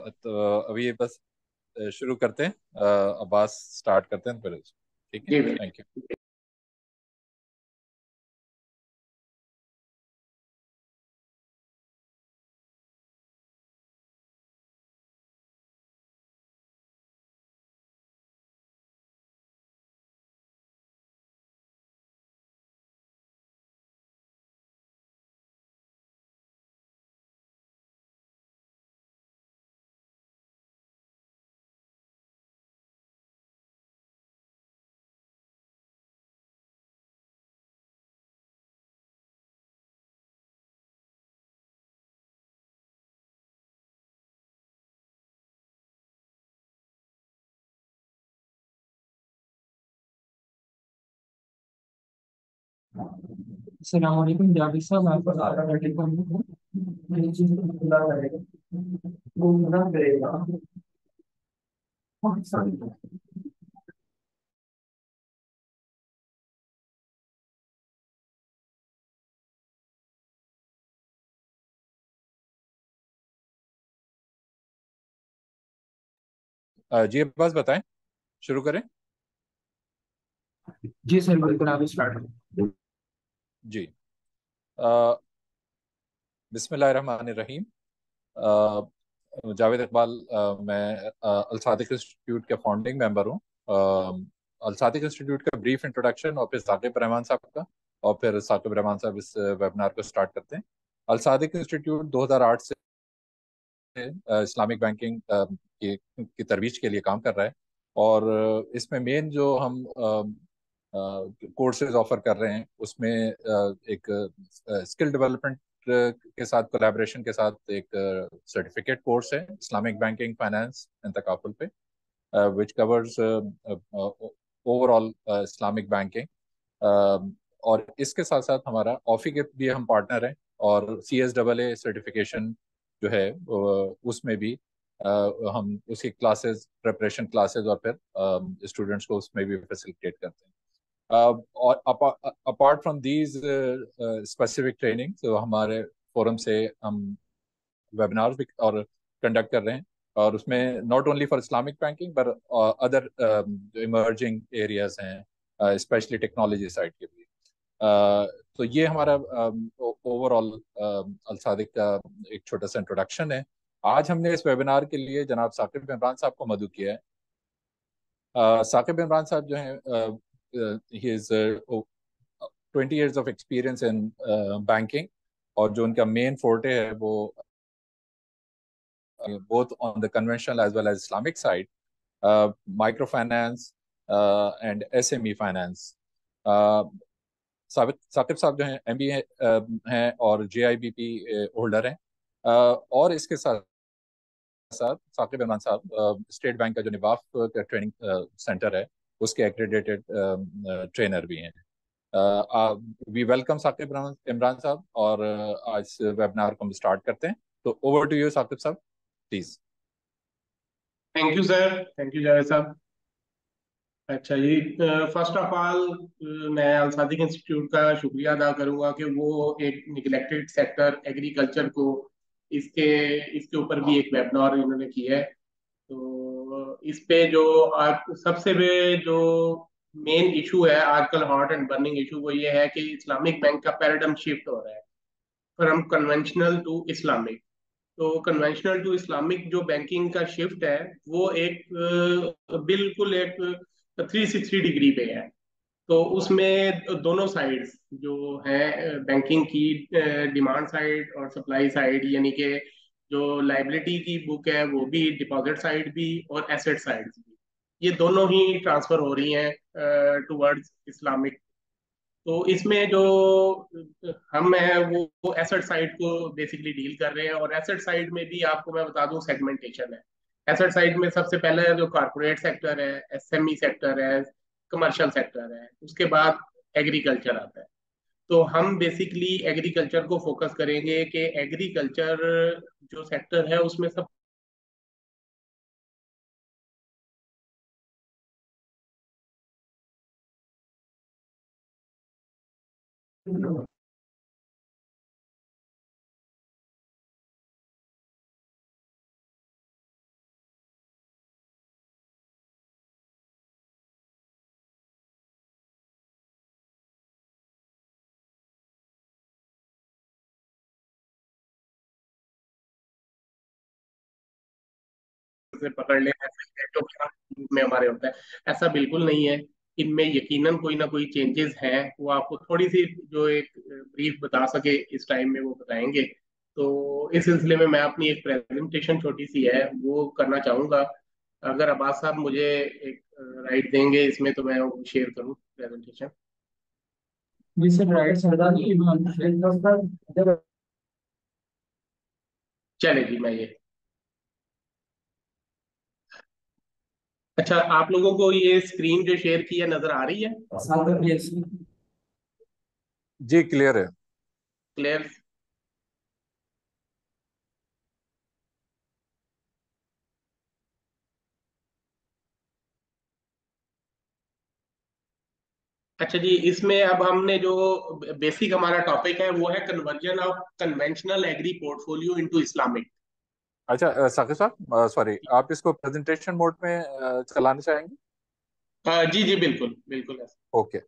तो अभी बस शुरू करते हैं। अब्बास स्टार्ट करते हैं फिर। ठीक है, जी भाई। Thank you. अस्सलाम वालेकुम जावेद साहब, आपको सारा टेलीफोन ये चीज को खुला करेगा, वो मना करेगा। बहुत सारी जी अब्बास बताएं, शुरू करें। जी सर, बिल्कुल आप स्टार्ट करें। जी। अ, बिस्मिल्लाहिर्रहमानिर्रहीम। जावेद इकबाल, मैं अल सादिक इंस्टीट्यूट के फाउंडिंग मेंबर हूँ। अल सादिक इंस्टीट्यूट का ब्रीफ इंट्रोडक्शन और फिर साकिब रहमान साहब का, और फिर साकिब रहमान साहब इस वेबिनार को स्टार्ट करते हैं। अल सादिक इंस्टीट्यूट 2008 से इस्लामिक बैंकिंग की तरवीज के लिए काम कर रहा है। और इसमें मेन जो हम कोर्सेज ऑफर कर रहे हैं उसमें एक स्किल डेवलपमेंट के साथ, कोलैबोरेशन के साथ एक सर्टिफिकेट कोर्स है Islamic banking finance and takaful पे, which covers overall Islamic banking. और इसके साथ साथ हमारा ऑफी के भी हम पार्टनर हैं, और CSAA सर्टिफिकेशन जो है उसमें भी हम उसकी क्लासेस, प्रिपरेशन क्लासेस, और फिर स्टूडेंट्स को उसमें भी फैसिलिटेट करते हैं। और apart from these specific training, तो हमारे फोरम से हम वेबिनार्स भी और कंडक्ट कर रहे हैं, और उसमें not only for Islamic banking पर अदर जो इमर्जिंग एरियाज हैं, स्पेशली टेक्नोलॉजी साइड के भी। तो ये हमारा ओवरऑल अलसादिक का एक छोटा सा इंट्रोडक्शन है। आज हमने इस वेबिनार के लिए जनाब साकिब इमरान साहब को मदऊ किया है। साकिब इमरान साहब जो हैं, he is 20 years of experience in banking, और जो उनका मेन फोर्टे है वो both on the conventional as well as Islamic side, microfinance and SME finance. Uh, Saqib साहब जो हैं MBA हैं और JIBP होल्डर हैं। और इसके साथ साथ साकिब इमरान साहब स्टेट बैंक का जो निबाफ का ट्रेनिंग सेंटर है उसके एक्रेडिटेड ट्रेनर भी हैं। वी वेलकम साकिब इमरान साहब, और आज वेबिनार को हम स्टार्ट करते हैं। तो ओवर टू यू साकिब साहब, please. Thank you sir, thank you Javed साहब। अच्छा जी, फर्स्ट ऑफ ऑल मैं अल सादिक इंस्टीट्यूट का शुक्रिया अदा करूंगा कि वो एक निगलेक्टेड सेक्टर एग्रीकल्चर को इसके इसके ऊपर भी एक वेबिनार इन्होंने किया है। तो इस पे जो आज सबसे जो मेन इशू है आजकल, हॉट एंड बर्निंग इशू, वो ये है कि इस्लामिक बैंक का पैराडाइम शिफ्ट हो रहा है फ्रॉम कन्वेंशनल टू इस्लामिक। तो कन्वेंशनल टू इस्लामिक जो बैंकिंग का शिफ्ट है वो एक बिल्कुल एक 360 डिग्री पे है। तो उसमें दोनों साइड्स जो है बैंकिंग की, डिमांड साइड और सप्लाई साइड, यानी कि जो लाइबिलिटी की बुक है वो भी, डिपॉजिट साइड भी और एसेट साइड भी, ये दोनों ही ट्रांसफर हो रही हैं टुवर्ड्स इस्लामिक। तो इसमें जो हम हैं वो एसेट साइड को बेसिकली डील कर रहे हैं। और एसेट साइड में भी आपको मैं बता दूं, सेगमेंटेशन है। एसेट साइड में सबसे पहले जो कॉर्पोरेट सेक्टर है, SME सेक्टर है, कमर्शियल सेक्टर है, उसके बाद एग्रीकल्चर आता है। तो हम बेसिकली एग्रीकल्चर को फोकस करेंगे कि एग्रीकल्चर जो सेक्टर है उसमें सब से पकड़ ले, ऐसे जो में हमारे होता है, ऐसा बिल्कुल नहीं है। इनमें यकीनन कोई ना कोई चेंजेस हैं, वो आपको थोड़ी सी जो एक ब्रीफ बता सके इस टाइम में वो बताएंगे। तो इस सिलसिले में मैं अपनी एक प्रेजेंटेशन छोटी सी है वो करना चाहूंगा। अगर अब्बास साहब मुझे एक राइट देंगे इसमें तो मैं वो शेयर करूँ प्रेजेंटेशन। जी सर, राइट सरदार जी, चले जी, मैं ये, अच्छा आप लोगों को ये स्क्रीन जो शेयर की है नजर आ रही है? यस। जी क्लियर है। क्लियर। अच्छा जी, इसमें अब हमने जो बेसिक हमारा टॉपिक है वो है conversion of conventional agri portfolio into Islamic. अच्छा साकिब साहब, सॉरी, आप इसको प्रेजेंटेशन मोड में चलाना चाहेंगे? जी जी, बिल्कुल बिल्कुल ऐसा। ओके।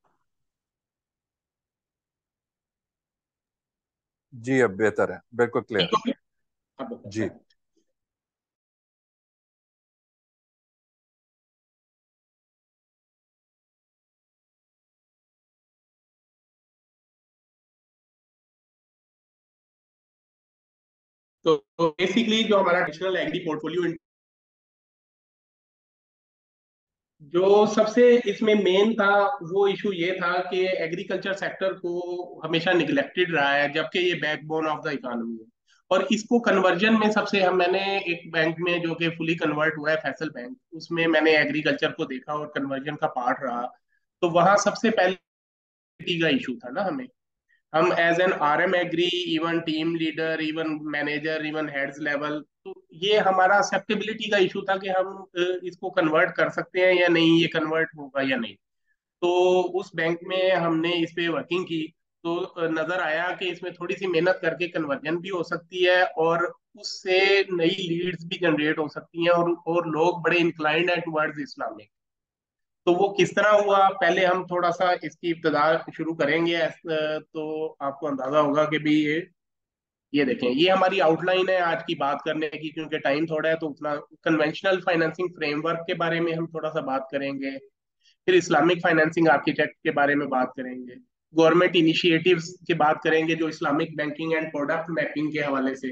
जी अब बेहतर है, बिल्कुल क्लियर। ठीक हो गया? अब जी। तो बेसिकली जो हमारा नेशनल एग्री पोर्टफोलियो, जो सबसे इसमें मेन था वो इशू ये था कि एग्रीकल्चर सेक्टर को हमेशा निगलेक्टेड रहा है, जबकि ये बैकबोन ऑफ द इकोनॉमी है। और इसको कन्वर्जन में सबसे हम, मैंने एक बैंक में जो कि फुली कन्वर्ट हुआ है, फैसल बैंक, उसमें मैंने एग्रीकल्चर को देखा और कन्वर्जन का पार्ट रहा। तो वहां सबसे पहले का इशू था ना हमें। हम as an RM agri, even team leader, even manager, even heads level, तो ये हमारा एक्सेप्टेबिलिटी का इशू था कि हम इसको कन्वर्ट कर सकते हैं या नहीं, ये कन्वर्ट होगा या नहीं। तो उस बैंक में हमने इस पे वर्किंग की। तो नजर आया कि इसमें थोड़ी सी मेहनत करके कन्वर्जन भी हो सकती है और उससे नई लीड्स भी जनरेट हो सकती हैं, और लोग बड़े इंक्लाइंड है टुवर्ड्स इस्लामिक। तो वो किस तरह हुआ, पहले हम थोड़ा सा इसकी इब्तदा शुरू करेंगे। तो आपको अंदाजा होगा कि भी ये देखें, ये हमारी आउटलाइन है आज की बात करने की, क्योंकि टाइम थोड़ा है तो उतना कन्वेंशनल फाइनेंसिंग फ्रेमवर्क के बारे में हम थोड़ा सा बात करेंगे। फिर इस्लामिक फाइनेंसिंग आर्किटेक्ट के बारे में बात करेंगे। गवर्नमेंट इनिशिएटिव्स की बात करेंगे जो Islamic banking and product mapping के हवाले से।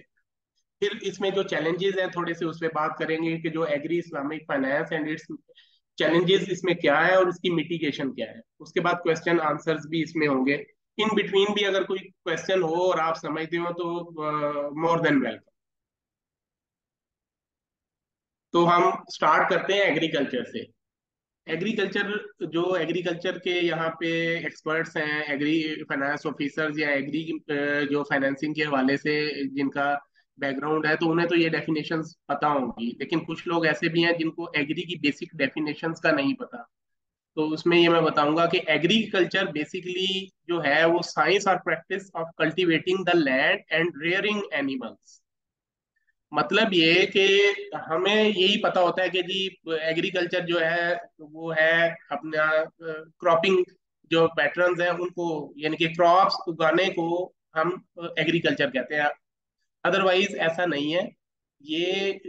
फिर इसमें जो चैलेंजेस हैं थोड़े से उस पर बात करेंगे कि जो agri Islamic finance and its challenges इसमें क्या है और इसकी मिटिगेशन क्या है। उसके बाद क्वेश्चन आंसर्स भी इसमें होंगे। इन बिटवीन भी अगर कोई क्वेश्चन हो और आप समझते हो तो मोर देन वेलकम। तो हम स्टार्ट करते हैं एग्रीकल्चर से। एग्रीकल्चर, जो एग्रीकल्चर के यहाँ पे एक्सपर्ट्स हैं, एग्री फाइनेंस ऑफिसर्स या एग्री जो फाइनेंसिंग के हवाले से जिनका बैकग्राउंड है, तो उन्हें तो ये डेफिनेशंस पता होंगी, लेकिन कुछ लोग ऐसे भी हैं जिनको एग्री की बेसिक डेफिनेशंस का नहीं पता। तो उसमें ये मैं बताऊंगा कि एग्रीकल्चर बेसिकली जो है वो साइंस और practice of cultivating the land and rearing animals. मतलब ये कि हमें यही पता होता है कि जी एग्रीकल्चर जो है वो है अपना क्रॉपिंग, जो पैटर्न्स हैं उनको, यानी कि क्रॉप्स उगाने को हम एग्रीकल्चर कहते हैं। अदरवाइज ऐसा नहीं है। ये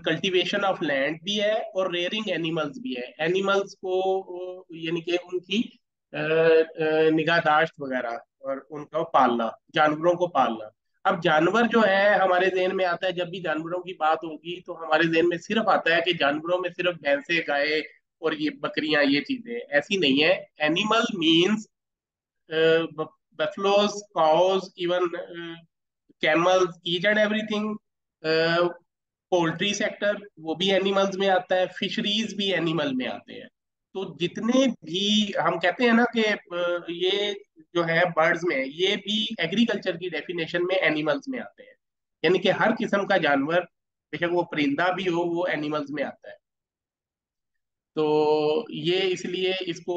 कल्टीवेशन ऑफ लैंड भी है और रेयरिंग एनिमल्स भी है। एनिमल्स को यानी कि उनकी निगाहदाश्त वगैरह और उनका पालना, जानवरों को पालना। अब जानवर जो है हमारे जहन में आता है, जब भी जानवरों की बात होगी तो हमारे जहन में सिर्फ आता है कि जानवरों में सिर्फ भैंसे, गाय और ये बकरियां, ये चीजें। ऐसी नहीं है। Animal means buffaloes, cows, even camels, each and everything। Poultry sector वो भी एनिमल्स में आता है, फिशरीज भी एनिमल में आते हैं। तो जितने भी हम कहते हैं ना कि ये जो है बर्ड्स में, ये भी एग्रीकल्चर की डेफिनेशन में एनिमल्स में आते हैं। यानी कि हर किस्म का जानवर, बेशक वो परिंदा भी हो, वो एनिमल्स में आता है। तो ये इसलिए इसको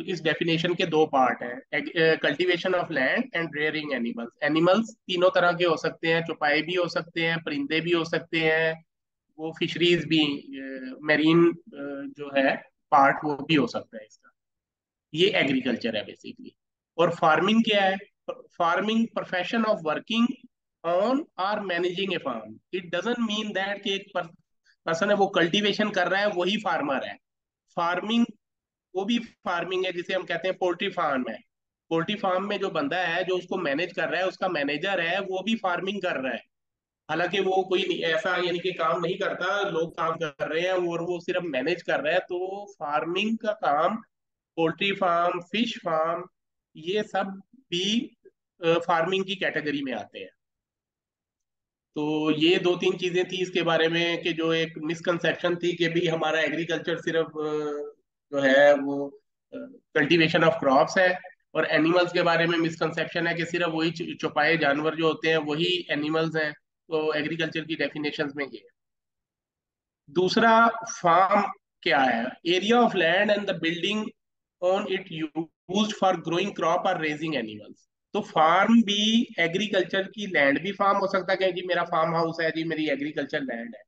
इस डेफिनेशन के दो पार्ट हैं, cultivation of land and rearing animals. Animals तीनों तरह के हो सकते हैं, चौपाए भी हो सकते हैं, परिंदे भी हो सकते हैं, वो फिशरीज भी, मेरीन जो है पार्ट वो भी हो सकता है इसका। ये एग्रीकल्चर है बेसिकली। और फार्मिंग क्या है? Farming profession of working on और managing a farm. It doesn't mean that कि एक पर्सन है वो कल्टीवेशन कर रहा है, वही फार्मर है। फार्मिंग, वो भी फार्मिंग है, जिसे हम कहते हैं पोल्ट्री फार्म है। पोल्ट्री फार्म में जो बंदा है जो उसको मैनेज कर रहा है, उसका मैनेजर है, वो भी फार्मिंग कर रहा है। हालांकि वो कोई ऐसा यानी कि काम नहीं करता, लोग काम कर रहे हैं और वो सिर्फ मैनेज कर रहा है। तो फार्मिंग का काम, पोल्ट्री फार्म, फिश फार्म, ये सब भी फार्मिंग की कैटेगरी में आते हैं। तो ये दो तीन चीजें थी इसके बारे में, कि जो एक मिसकंसेप्शन थी कि भी हमारा एग्रीकल्चर सिर्फ जो है वो कल्टीवेशन ऑफ क्रॉप्स है। और एनिमल्स के बारे में मिसकंसेप्शन है कि सिर्फ वही चौपाए जानवर जो होते हैं वही एनिमल्स हैं। तो एग्रीकल्चर की डेफिनेशंस में ये है। दूसरा, फार्म क्या है? Area of land and the building on it used for growing crop और रेजिंग एनिमल्स। तो फार्म भी, एग्रीकल्चर की लैंड भी फार्म हो सकता है कि जी मेरा फार्म हाउस है, जी मेरी एग्रीकल्चर लैंड है।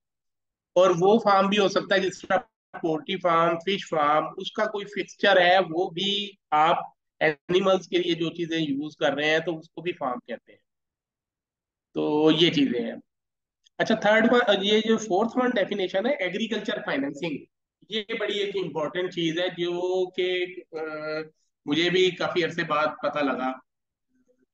और वो फार्म भी हो सकता है जिस तरह पोल्ट्री फार्म, फिश फार्म, उसका कोई फिक्सचर है, वो भी आप एनिमल्स के लिए जो चीजें यूज कर रहे हैं तो उसको भी फार्म कहते हैं। तो ये चीजें हैं। अच्छा, थर्ड वन, ये जो फोर्थ वन डेफिनेशन है एग्रीकल्चर फाइनेंसिंग, ये बड़ी एक इम्पोर्टेंट चीज है जो कि मुझे भी काफी अरसे बाद पता लगा।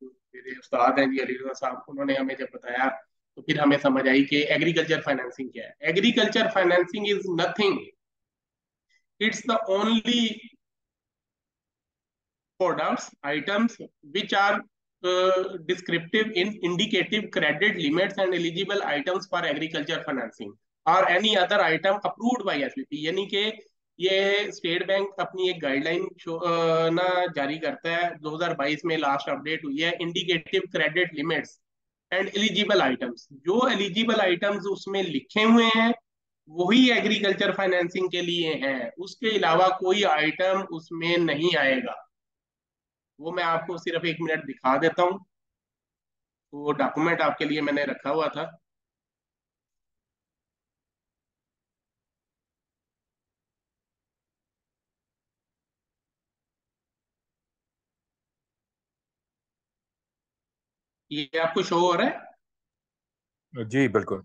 जो मेरे उस्ताद हैं जी अली रज़ा साहब, उन्होंने हमें जब बताया तो फिर हमें समझ आई कि एग्रीकल्चर फाइनेंसिंग क्या है। Agriculture financing is nothing, it's the only products, items which are descriptive in indicative credit limits and eligible items for agriculture financing or any other item approved by SBP। यानी कि ये state bank अपनी एक guideline ना जारी करता है, 2022 में लास्ट अपडेट हुई है, indicative credit limits and eligible items. जो एलिजिबल आइटम्स उसमें लिखे हुए हैं वही एग्रीकल्चर फाइनेंसिंग के लिए हैं, उसके अलावा कोई आइटम उसमें नहीं आएगा। वो मैं आपको सिर्फ एक मिनट दिखा देता हूँ। वो डॉक्यूमेंट आपके लिए मैंने रखा हुआ था। ये आपको शो हो रहा है? जी बिल्कुल।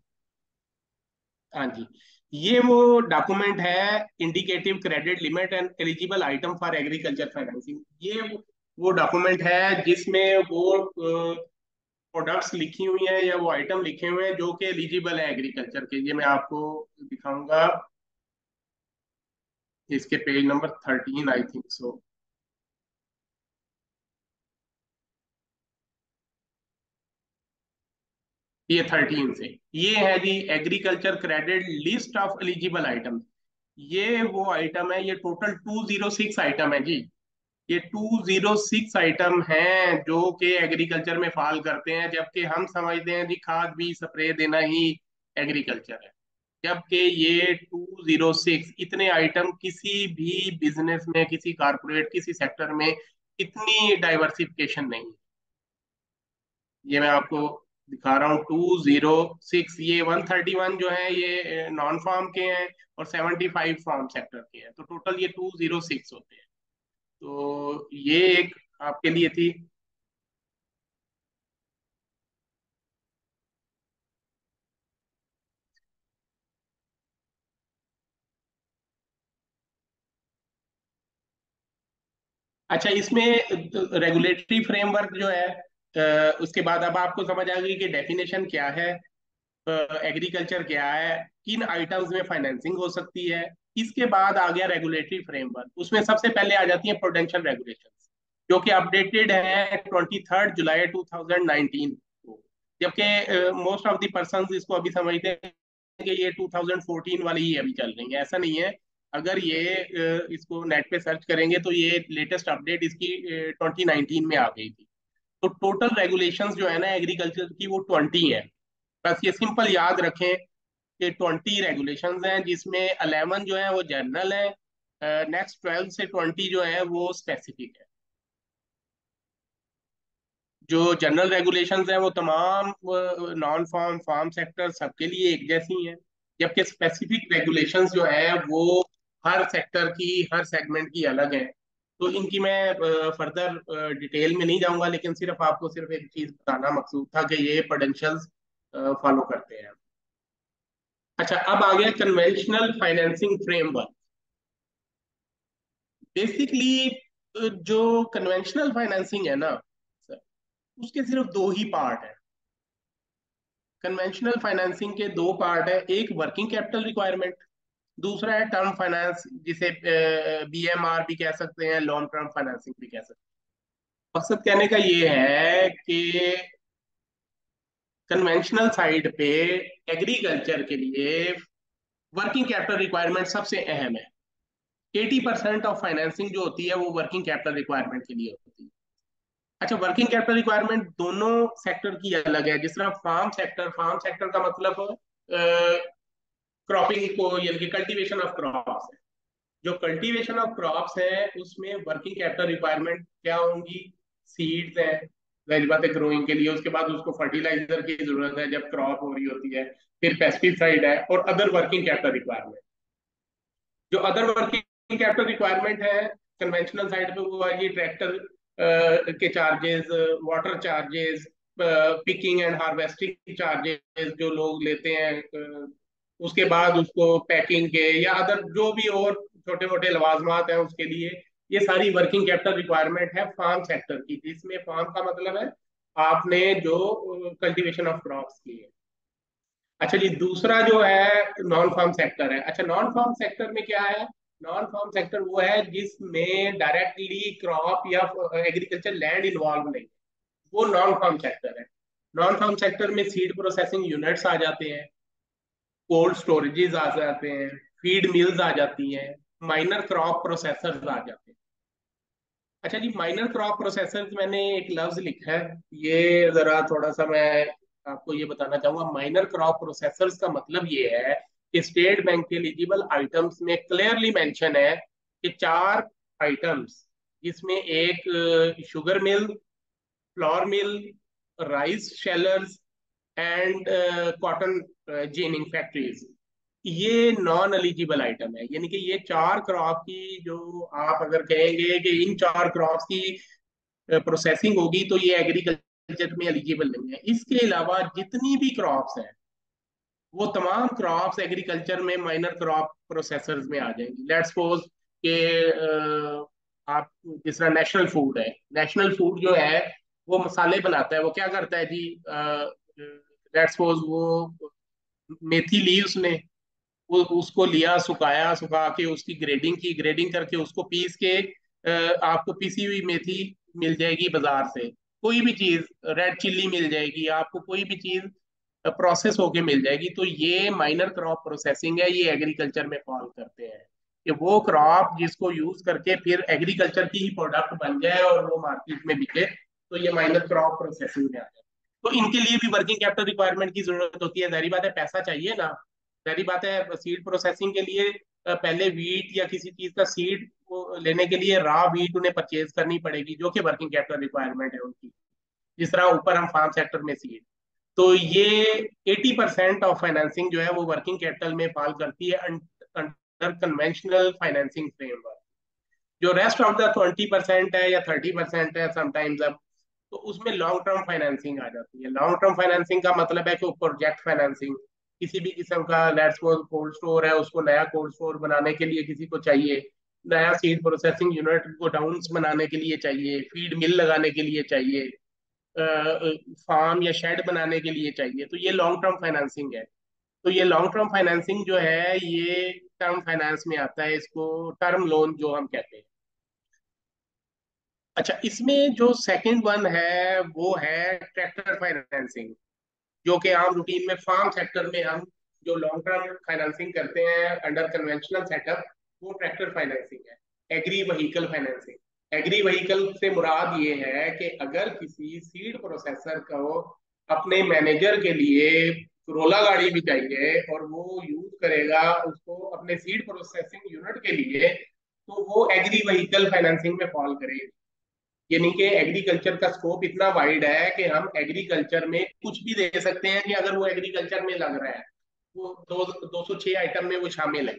हाँ जी, ये वो डॉक्यूमेंट है, indicative credit limit and eligible item for agriculture financing. ये वो डॉक्यूमेंट है जिसमें वो प्रोडक्ट्स लिखी हुई हैं या वो आइटम लिखे हुए हैं जो कि एलिजिबल है एग्रीकल्चर के। ये मैं आपको दिखाऊंगा, इसके page number 13 I think so. ये 13 से, ये है जी agriculture credit list of eligible item. ये वो आइटम है, ये टोटल 206 आइटम है जी। ये 206 आइटम हैं जो कि एग्रीकल्चर में फॉल करते हैं, जबकि हम समझते हैं जी खाद बीज स्प्रे देना ही एग्रीकल्चर है। जबकि ये 206 इतने आइटम किसी भी बिजनेस में, किसी कारपोरेट, किसी सेक्टर में इतनी डाइवर्सिफिकेशन नहीं है। ये मैं आपको दिखा रहा हूँ 206। ये 131 जो है ये नॉन फार्म के हैं और 75 फार्म सेक्टर के हैं, तो टोटल ये 206 होते हैं। तो ये एक आपके लिए थी। अच्छा, इसमें रेगुलेटरी फ्रेमवर्क जो है, उसके बाद अब आपको समझ आ गई कि डेफिनेशन क्या है, एग्रीकल्चर क्या है, किन आइटम्स में फाइनेंसिंग हो सकती है। इसके बाद आ गया रेगुलेटरी फ्रेमवर्क। उसमें सबसे पहले आ जाती है प्रोडेंशियल रेगुलेशंस, जो कि अपडेटेड है 23 जुलाई 2019 को। जबकि मोस्ट ऑफ द पर्सन इसको अभी समझते हैं कि ये 2014 वाली ही अभी चल रही है। ऐसा नहीं है। अगर ये इसको नेट पे सर्च करेंगे तो ये लेटेस्ट अपडेट इसकी 2019 में आ गई थी। तो टोटल रेगुलेशंस जो है ना एग्रीकल्चर की, वो 20 है। बस ये सिंपल याद रखें कि 20 रेगुलेशंस हैं, जिसमें 11 जो है वो जनरल है, नेक्स्ट 12 से 20 जो है वो स्पेसिफिक है। जो जनरल रेगुलेशंस हैं वो तमाम नॉन फार्म, फार्म सेक्टर सबके लिए एक जैसी हैं। जबकि स्पेसिफिक रेगुलेशंस जो है वो हर सेक्टर की, हर सेगमेंट की अलग है। तो इनकी मैं फर्दर डिटेल में नहीं जाऊंगा, लेकिन सिर्फ आपको सिर्फ एक चीज बताना मकसूद था कि ये पोटेंशियल्स फॉलो करते हैं। अच्छा, अब आ गया कन्वेंशनल फाइनेंसिंग फ्रेमवर्क। बेसिकली जो कन्वेंशनल फाइनेंसिंग है ना सर, उसके सिर्फ दो ही पार्ट है। कन्वेंशनल फाइनेंसिंग के दो पार्ट है, एक वर्किंग कैपिटल रिक्वायरमेंट, दूसरा है टर्म फाइनेंस, जिसे BMR भी कह सकते हैं, लॉन्ग टर्म फाइनेंसिंग भी कह सकते हैं। मकसद कहने का ये है कि कन्वेंशनल साइड पे एग्रीकल्चर के लिए वर्किंग कैपिटल रिक्वायरमेंट सबसे अहम है। 80% ऑफ फाइनेंसिंग जो होती है वो वर्किंग कैपिटल रिक्वायरमेंट के लिए होती है। अच्छा, वर्किंग कैपिटल रिक्वायरमेंट दोनों सेक्टर की अलग है। जिस तरह फार्म सेक्टर का मतलब क्रॉपिंग को, यानी कि कल्टीवेशन ऑफ क्रॉप्स है। जो कल्टीवेशन ऑफ क्रॉप्स है उसमें वर्किंग कैपिटल रिक्वायरमेंट क्या होंगी? सीड्स है, जाहिर बात है, ग्रोइंग के लिए। उसके बाद उसको फर्टिलाइजर की जरूरत है जब क्रॉप हो रही होती है। फिर पेस्टिसाइड है और अदर वर्किंग कैपिटल रिक्वायरमेंट। जो अदर वर्किंग कैपिटल रिक्वायरमेंट है कन्वेंशनल साइड पे, वो है ये ट्रैक्टर के charges, water charges, picking and harvesting charges जो लोग लेते हैं, उसके बाद उसको पैकिंग के या अदर जो भी और छोटे मोटे लवाजमात हैं उसके लिए। ये सारी वर्किंग कैपिटल रिक्वायरमेंट है फार्म सेक्टर की, जिसमें फार्म का मतलब है आपने जो कल्टीवेशन ऑफ क्रॉप्स की है। अच्छा जी, दूसरा जो है नॉन फार्म सेक्टर है। अच्छा, नॉन फार्म सेक्टर में क्या है? नॉन फार्म सेक्टर वो है जिसमें डायरेक्टली क्रॉप या एग्रीकल्चर लैंड इन्वॉल्व नहीं है, वो नॉन फार्म सेक्टर है। नॉन फार्म सेक्टर में सीड प्रोसेसिंग यूनिट्स आ जाते हैं, कोल्ड स्टोरेजेस आ जाते हैं, फीड मिल्स आ जाती हैं, माइनर क्रॉप प्रोसेसर्स आ जाते हैं। अच्छा जी, माइनर क्रॉप प्रोसेसर्स मैंने एक लफ्ज लिखा है, ये जरा थोड़ा सा मैं आपको ये बताना चाहूंगा। माइनर क्रॉप प्रोसेसर्स का मतलब ये है कि स्टेट बैंक के एलिजिबल आइटम्स में क्लियरली मेंशन है कि चार आइटम्स, जिसमें एक sugar mill, flour mill, rice shellers and cotton ginning factories, ये नॉन एलिजिबल आइटम है। यानी कि ये चार क्रॉप की, जो आप अगर कहेंगे कि इन चार क्रॉप्स की प्रोसेसिंग होगी तो ये एग्रीकल्चर में एलिजिबल नहीं है। इसके अलावा जितनी भी क्रॉप्स हैं वो तमाम क्रॉप्स एग्रीकल्चर में माइनर क्रॉप प्रोसेसर्स में आ जाएंगी। लेट्स सपोज के आप, जिस तरह नेशनल फूड है, नेशनल फूड जो है वो मसाले बनाता है, वो क्या करता है जी? लेट्स सपोज वो मेथी ली उसने, वो उसको लिया, सुखाया, सुखा के उसकी ग्रेडिंग की, ग्रेडिंग करके उसको पीस के आपको पीसी हुई मेथी मिल जाएगी बाजार से। कोई भी चीज, रेड चिल्ली मिल जाएगी आपको, कोई भी चीज प्रोसेस होके मिल जाएगी। तो ये माइनर क्रॉप प्रोसेसिंग है, ये एग्रीकल्चर में फॉल करते हैं कि वो क्रॉप जिसको यूज करके फिर एग्रीकल्चर की ही प्रोडक्ट बन जाए और वो मार्केट में बिके, तो ये माइनर क्रॉप प्रोसेसिंग में आ जाए। तो इनके लिए भी वर्किंग कैपिटल रिक्वायरमेंट की जरूरत होती है। जाहिर बात है, पैसा चाहिए ना। जाहिर बात है, सीड प्रोसेसिंग के लिए पहले वीट या किसी चीज का सीड लेने के लिए रॉ वीट उन्हें परचेज करनी पड़ेगी, जो कि वर्किंग कैपिटल रिक्वायरमेंट है उनकी। जिस तरह ऊपर हम फार्म सेक्टर में सीड, तो ये 80% ऑफ फाइनेंसिंग जो है वो वर्किंग कैपिटल में फॉल करती है अंडर कन्वेंशनल फाइनेंसिंग फ्रेमवर्क। जो रेस्ट ऑफ द 20% है या 30% है समटाइम्स, अब तो उसमें लॉन्ग टर्म फाइनेंसिंग आ जाती है। लॉन्ग टर्म फाइनेंसिंग का मतलब है कि प्रोजेक्ट फाइनेंसिंग, किसी भी किस्म का, लेट्स सपोज कोल्ड स्टोर है, उसको नया कोल्ड स्टोर बनाने के लिए किसी को चाहिए, नया सीड प्रोसेसिंग यूनिट गोडाउन्स बनाने के लिए चाहिए, फीड मिल लगाने के लिए चाहिए, फार्म या शेड बनाने के लिए चाहिए, तो ये लॉन्ग टर्म फाइनेंसिंग है। तो ये लॉन्ग टर्म फाइनेंसिंग जो है ये टर्म फाइनेंस में आता है, इसको टर्म लोन जो हम कहते हैं। अच्छा, इसमें जो सेकंड वन है वो है ट्रैक्टर फाइनेंसिंग, जो कि आम रूटीन में फार्म सेक्टर में हम जो लॉन्ग टर्म फाइनेंसिंग करते हैं अंडर कन्वेंशनल सेटअप, वो ट्रैक्टर फाइनेंसिंग है। Agri vehicle financing, agri vehicle से मुराद ये है कि अगर किसी सीड प्रोसेसर को अपने मैनेजर के लिए रोला गाड़ी भी चाहिए और वो यूज करेगा उसको अपने सीड प्रोसेसिंग यूनिट के लिए, तो वो एग्री व्हीकल फाइनेंसिंग में फॉल करेगी। यानी कि एग्रीकल्चर का स्कोप इतना वाइड है कि हम एग्रीकल्चर में कुछ भी दे सकते हैं कि अगर वो एग्रीकल्चर में लग रहा है, वो 206 आइटम में वो शामिल है।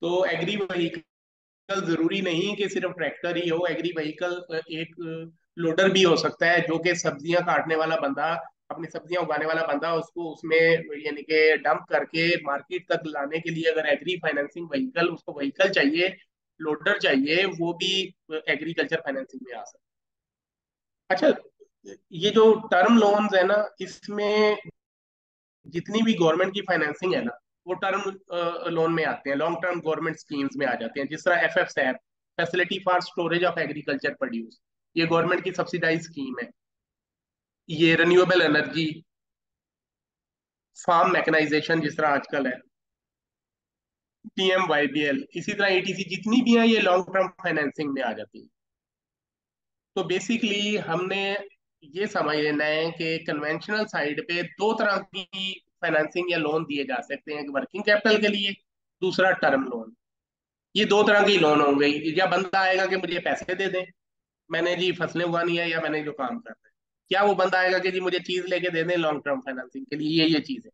तो एग्री व्हीकल जरूरी नहीं कि सिर्फ ट्रैक्टर ही हो। एग्री व्हीकल एक लोडर भी हो सकता है, जो कि सब्जियां काटने वाला बंदा अपनी सब्जियां उगाने वाला बंदा, उसको उसमें यानी कि डंप करके मार्केट तक लाने के लिए अगर एग्री फाइनेंसिंग व्हीकल, उसको व्हीकल चाहिए, लोडर चाहिए, वो भी एग्रीकल्चर फाइनेंसिंग में आ सकता है। अच्छा, ये जो टर्म लोन्स है ना, इसमें जितनी भी गवर्नमेंट की फाइनेंसिंग है ना, वो टर्म लोन में आते हैं, लॉन्ग टर्म गवर्नमेंट स्कीम्स में आ जाते हैं। जिस तरह FFSAP, facility for storage of agriculture produce, ये गवर्नमेंट की सब्सिडाइज स्कीम है। ये रिन्यूएबल एनर्जी, फार्म मैकेनाइजेशन जिस तरह आजकल है, PMYBL, इसी तरह ETC, जितनी भी है ये लॉन्ग टर्म फाइनेंसिंग में आ जाती है। तो बेसिकली हमने ये समझ लेना है कि कन्वेंशनल साइड पे दो तरह की फाइनेंसिंग या लोन दिए जा सकते हैं, एक वर्किंग कैपिटल के लिए, दूसरा टर्म लोन। ये दो तरह की लोन होंगे। या बंदा आएगा कि मुझे पैसे दे दें, मैंने जी फसलें उगानी है या मैंने जो काम करना है, क्या वो बंदा आएगा कि जी मुझे चीज लेके दे दें लॉन्ग टर्म फाइनेंसिंग के लिए, ये चीज है।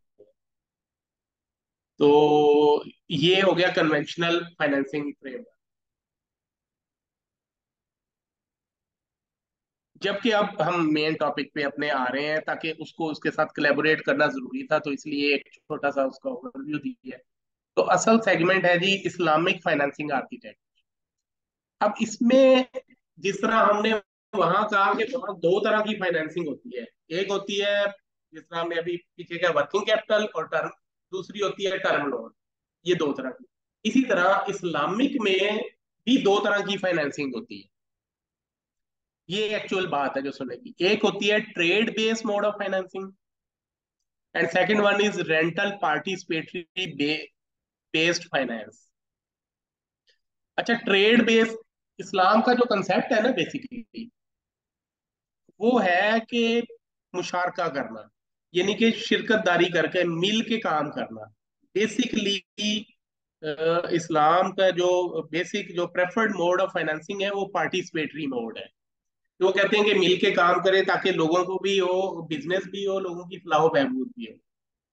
तो ये हो गया कन्वेंशनल फाइनेंसिंग फ्रेमवर्क। जबकि अब हम मेन टॉपिक पे अपने आ रहे हैं, ताकि उसको उसके साथ कोलैबोरेट करना जरूरी था, तो इसलिए एक छोटा सा उसका ओवरव्यू दिया है। तो असल सेगमेंट है जी इस्लामिक फाइनेंसिंग आर्किटेक्ट। अब इसमें जिस तरह हमने वहां कहा कि वहां दो तरह की फाइनेंसिंग होती है, एक होती है जिस तरह हमने अभी पीछे क्या, वर्किंग कैपिटल और टर्म, दूसरी होती है टर्म लोन। ये दो तरह की। इसी तरह इस्लामिक में भी दो तरह की फाइनेंसिंग होती है। ये एक्चुअल बात है जो सुनेगी। एक होती है trade based mode of financing, and second one is rental participatory based finance. अच्छा, ट्रेड बेस्ड, इस्लाम का जो कंसेप्ट है ना बेसिकली, वो है कि मुशारका करना, यानी कि शिरकतदारी करके मिल के काम करना। बेसिकली इस्लाम का जो बेसिक जो प्रेफर्ड मोड ऑफ फाइनेंसिंग है वो पार्टिसिपेटरी मोड है। तो वो कहते हैं कि मिल के काम करें ताकि लोगों को भी हो, बिजनेस भी हो, लोगों की फलाह बहबूद भी हो।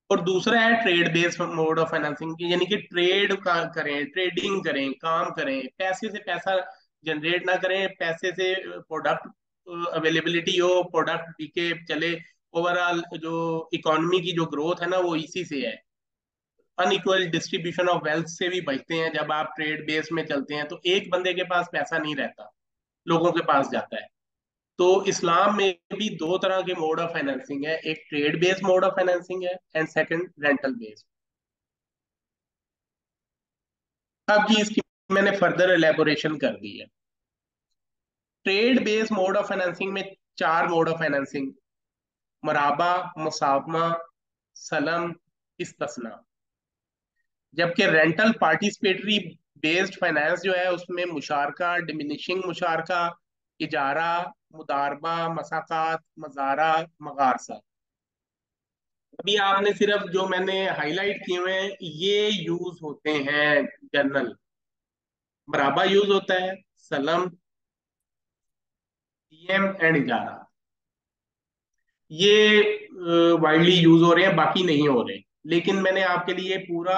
और दूसरा है trade based mode of financing, यानी कि ट्रेड का करें, ट्रेडिंग करें, काम करें, पैसे से पैसा जनरेट ना करें, पैसे से प्रोडक्ट अवेलेबिलिटी हो, प्रोडक्ट बिके चले। ओवरऑल जो इकोनॉमी की जो ग्रोथ है ना, वो इसी से है। अनइक्वल डिस्ट्रीब्यूशन ऑफ वेल्थ से भी बचते हैं जब आप ट्रेड बेस में चलते हैं। तो एक बंदे के पास पैसा नहीं रहता, लोगों के पास जाता है। तो इस्लाम में भी दो तरह के मोड ऑफ फाइनेंसिंग है, एक trade based mode of financing है, एंड सेकंड रेंटल बेस्ड। अब जी इसकी मैंने फर्दर एलेबोरेशन कर दी है। Trade based mode of financing में चार मोड ऑफ फाइनेंसिंग, मराबा, मुसावमा, सलम, इस्तिस्ना। जबकि रेंटल पार्टिसिपेटरी बेस्ड फाइनेंस जो है, उसमें मुशारका, डिमिनिशिंग मुशारका, इजारा, मुदारबा, मसाकात, मजारा, मगारसा। अभी आपने सिर्फ जो मैंने हाईलाइट किए हुए हैं ये यूज होते हैं जनरल। मराबा यूज होता है, सलम, DM एंड इजारा, ये वाइडली यूज हो रहे हैं, बाकी नहीं हो रहे। लेकिन मैंने आपके लिए पूरा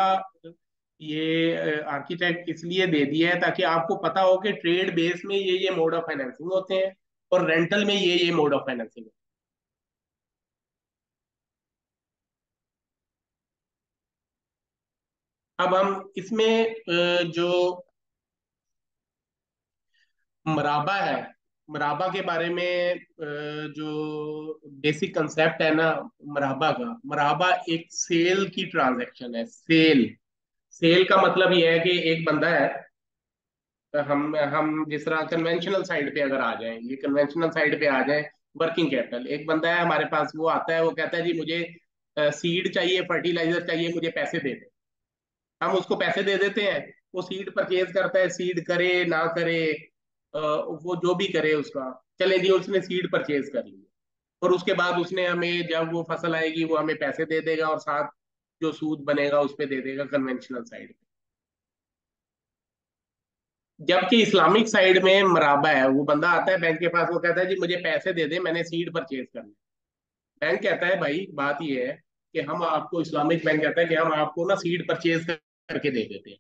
ये आर्किटेक्ट इसलिए दे दिया है ताकि आपको पता हो कि ट्रेड बेस में ये मोड ऑफ फाइनेंसिंग होते हैं, और रेंटल में ये मोड ऑफ फाइनेंसिंग। अब हम इसमें जो मराबा है, मराबा के बारे में जो बेसिक कंसेप्ट है ना मराबा का, मराबा एक सेल की ट्रांजैक्शन है। सेल, सेल का मतलब ये है कि एक बंदा है, हम जिस तरह कन्वेंशनल साइड पे अगर आ जाएं, ये कन्वेंशनल साइड पे आ जाएं, वर्किंग कैपिटल, एक बंदा है हमारे पास, वो आता है, वो कहता है जी मुझे सीड चाहिए, फर्टिलाइजर चाहिए, मुझे पैसे दे दे। हम उसको पैसे दे देते हैं, वो सीड परचेज करता है, सीड करे ना करे, वो जो भी करे उसका, चले जी उसने सीड परचेज कर ली, और उसके बाद उसने हमें जब वो फसल आएगी वो हमें पैसे दे देगा, और साथ जो सूद बनेगा उस पर दे देगा कन्वेंशनल साइड। जबकि इस्लामिक साइड में मराबा है, वो बंदा आता है बैंक के पास, वो कहता है जी मुझे पैसे दे दे, मैंने सीड परचेज करना है। बैंक कहता है भाई बात ये है कि हम आपको, इस्लामिक बैंक कहता है कि हम आपको ना सीड परचेज करके दे देते हैं।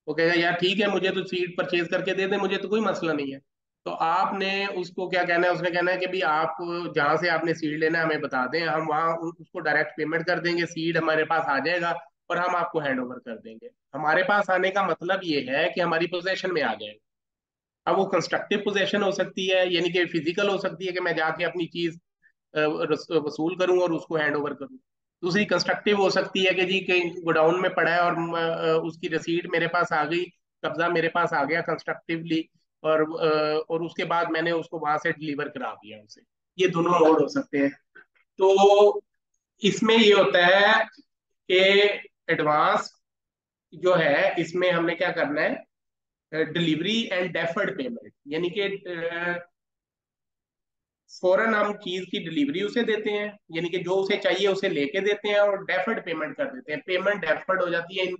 वो कहेगा यार ठीक है, मुझे तो सीड परचेज करके दे दे, मुझे तो कोई मसला नहीं है। तो आपने उसको क्या कहना है, उसने कहना है कि भाई आप जहां से आपने सीड लेना है हमें बता दें, हम वहां उसको डायरेक्ट पेमेंट कर देंगे, सीड हमारे पास आ जाएगा और हम आपको हैंड ओवर कर देंगे। हमारे पास आने का मतलब ये है कि हमारी पोजेशन में आ जाएगा। अब वो कंस्ट्रक्टिव पोजेशन हो सकती है, यानी कि फिजिकल हो सकती है कि मैं जाके अपनी चीज वसूल करूं और उसको हैंड ओवर करूं। दूसरी कंस्ट्रक्टिव हो सकती है कि जी कहीं गोडाउन में पड़ा है और उसकी रसीद मेरे पास आ गई, कब्जा मेरे पास आ गया कंस्ट्रक्टिवली, और उसके बाद मैंने उसको वहां से डिलीवर करा दिया उसे। ये दोनों मोड हो सकते हैं। तो इसमें ये होता है कि एडवांस जो है इसमें हमने क्या करना है, डिलीवरी एंड डेफर्ड पेमेंट, यानी कि फौरन हम चीज की डिलीवरी उसे देते हैं, यानी कि जो उसे चाहिए उसे लेके देते हैं, और डेफर्ड पेमेंट कर देते हैं। पेमेंट डेफर्ड हो जाती है इन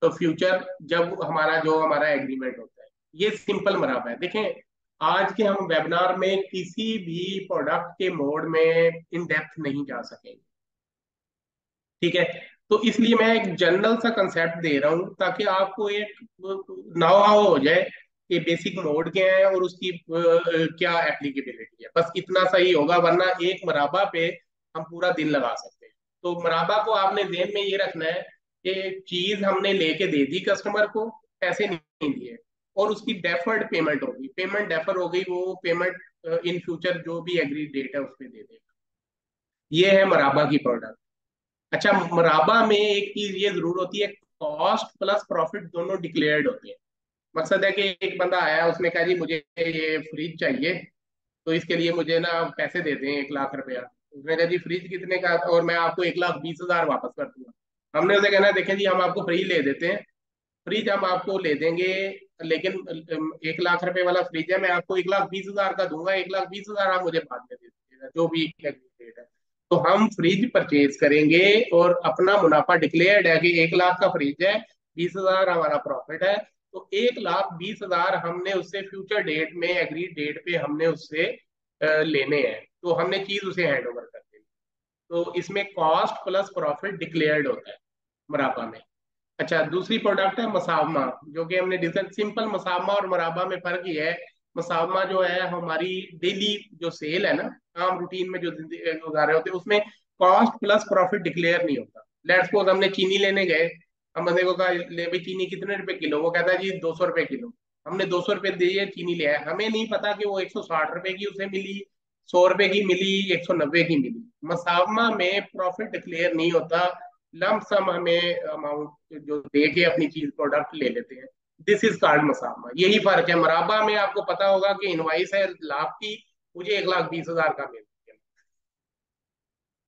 तो फ्यूचर, जब हमारा एग्रीमेंट होता है। ये सिंपल मराब है। देखें, आज के हम वेबिनार में किसी भी प्रोडक्ट के मोड में इन डेप्थ नहीं जा सकेंगे, ठीक है। तो इसलिए मैं एक जनरल सा कंसेप्ट दे रहा हूं ताकि आपको एक नाव हाव हो जाए कि बेसिक मोड क्या है और उसकी क्या एप्लीकेबिलिटी है। बस इतना सही होगा, वरना एक मराबा पे हम पूरा दिन लगा सकते हैं। तो मराबा को आपने ध्यान में ये रखना है कि चीज हमने लेके दे दी कस्टमर को, पैसे नहीं दिए, और उसकी डेफर्ड पेमेंट होगी। पेमेंट डेफर हो गई, वो पेमेंट इन फ्यूचर जो भी एग्री डेट है उस पर दे देगा। ये है मराबा की प्रोडक्ट। अच्छा, मुराबा में एक चीज ये जरूर होती है, कॉस्ट प्लस प्रॉफिट दोनों डिक्लेयर्ड होते हैं। मकसद है कि एक बंदा आया, उसने कहा जी मुझे ये फ्रिज चाहिए, तो इसके लिए मुझे ना पैसे दे दें 1 लाख रुपया। उसने कहा जी फ्रिज कितने का, और मैं आपको 1,20,000 वापस कर दूंगा। हमने उसे कहना है देखें जी हम आपको फ्रिज ले देते हैं, फ्रिज हम आपको ले देंगे, लेकिन 1 लाख रुपए वाला फ्रिज है, मैं आपको 1,20,000 का दूंगा, 1,20,000 आप मुझे बाद में दे दीजिएगा जो भी रेट है। तो हम फ्रिज परचेज करेंगे और अपना मुनाफा डिक्लेयर्ड है कि 1 लाख का फ्रिज है, 20,000 हमारा प्रॉफिट है। तो 1,20,000 हमने उससे फ्यूचर डेट में एग्रीड डेट पे हमने उससे लेने हैं, तो हमने चीज उसे हैंड ओवर कर देनी। तो इसमें कॉस्ट प्लस प्रॉफिट डिक्लेयर्ड होता है मुनाफा में। अच्छा, दूसरी प्रोडक्ट है मसावमा, जो कि हमने डिस्कस। सिंपल मसावमा और मराबा में फर्क ये है, मसावमा जो है हमारी डेली जो सेल है ना, आम रूटीन में जो गुजारे होते हैं, उसमें कॉस्ट प्लस प्रॉफिट डिक्लेयर नहीं होता। लेट्स सपोज हमने चीनी लेने गए, हम बंदे को कहा ले भाई चीनी कितने रुपए किलो, वो कहता है जी 200 रुपए किलो। हमने 200 रुपए दिए, चीनी ले आए, हमें नहीं पता कि वो 160 रुपए की उसे मिली, 100 रुपए की मिली, 190 की मिली। मसावमा में प्रॉफिट डिक्लेयर नहीं होता, लम सम हमें अमाउंट जो दे के अपनी चीज प्रोडक्ट ले लेते हैं। This is called Masaba. यही फर्क है। मराबा में आपको पता होगा कि इनवाइस है लाख की, मुझे 1,20,000 का मिल गया।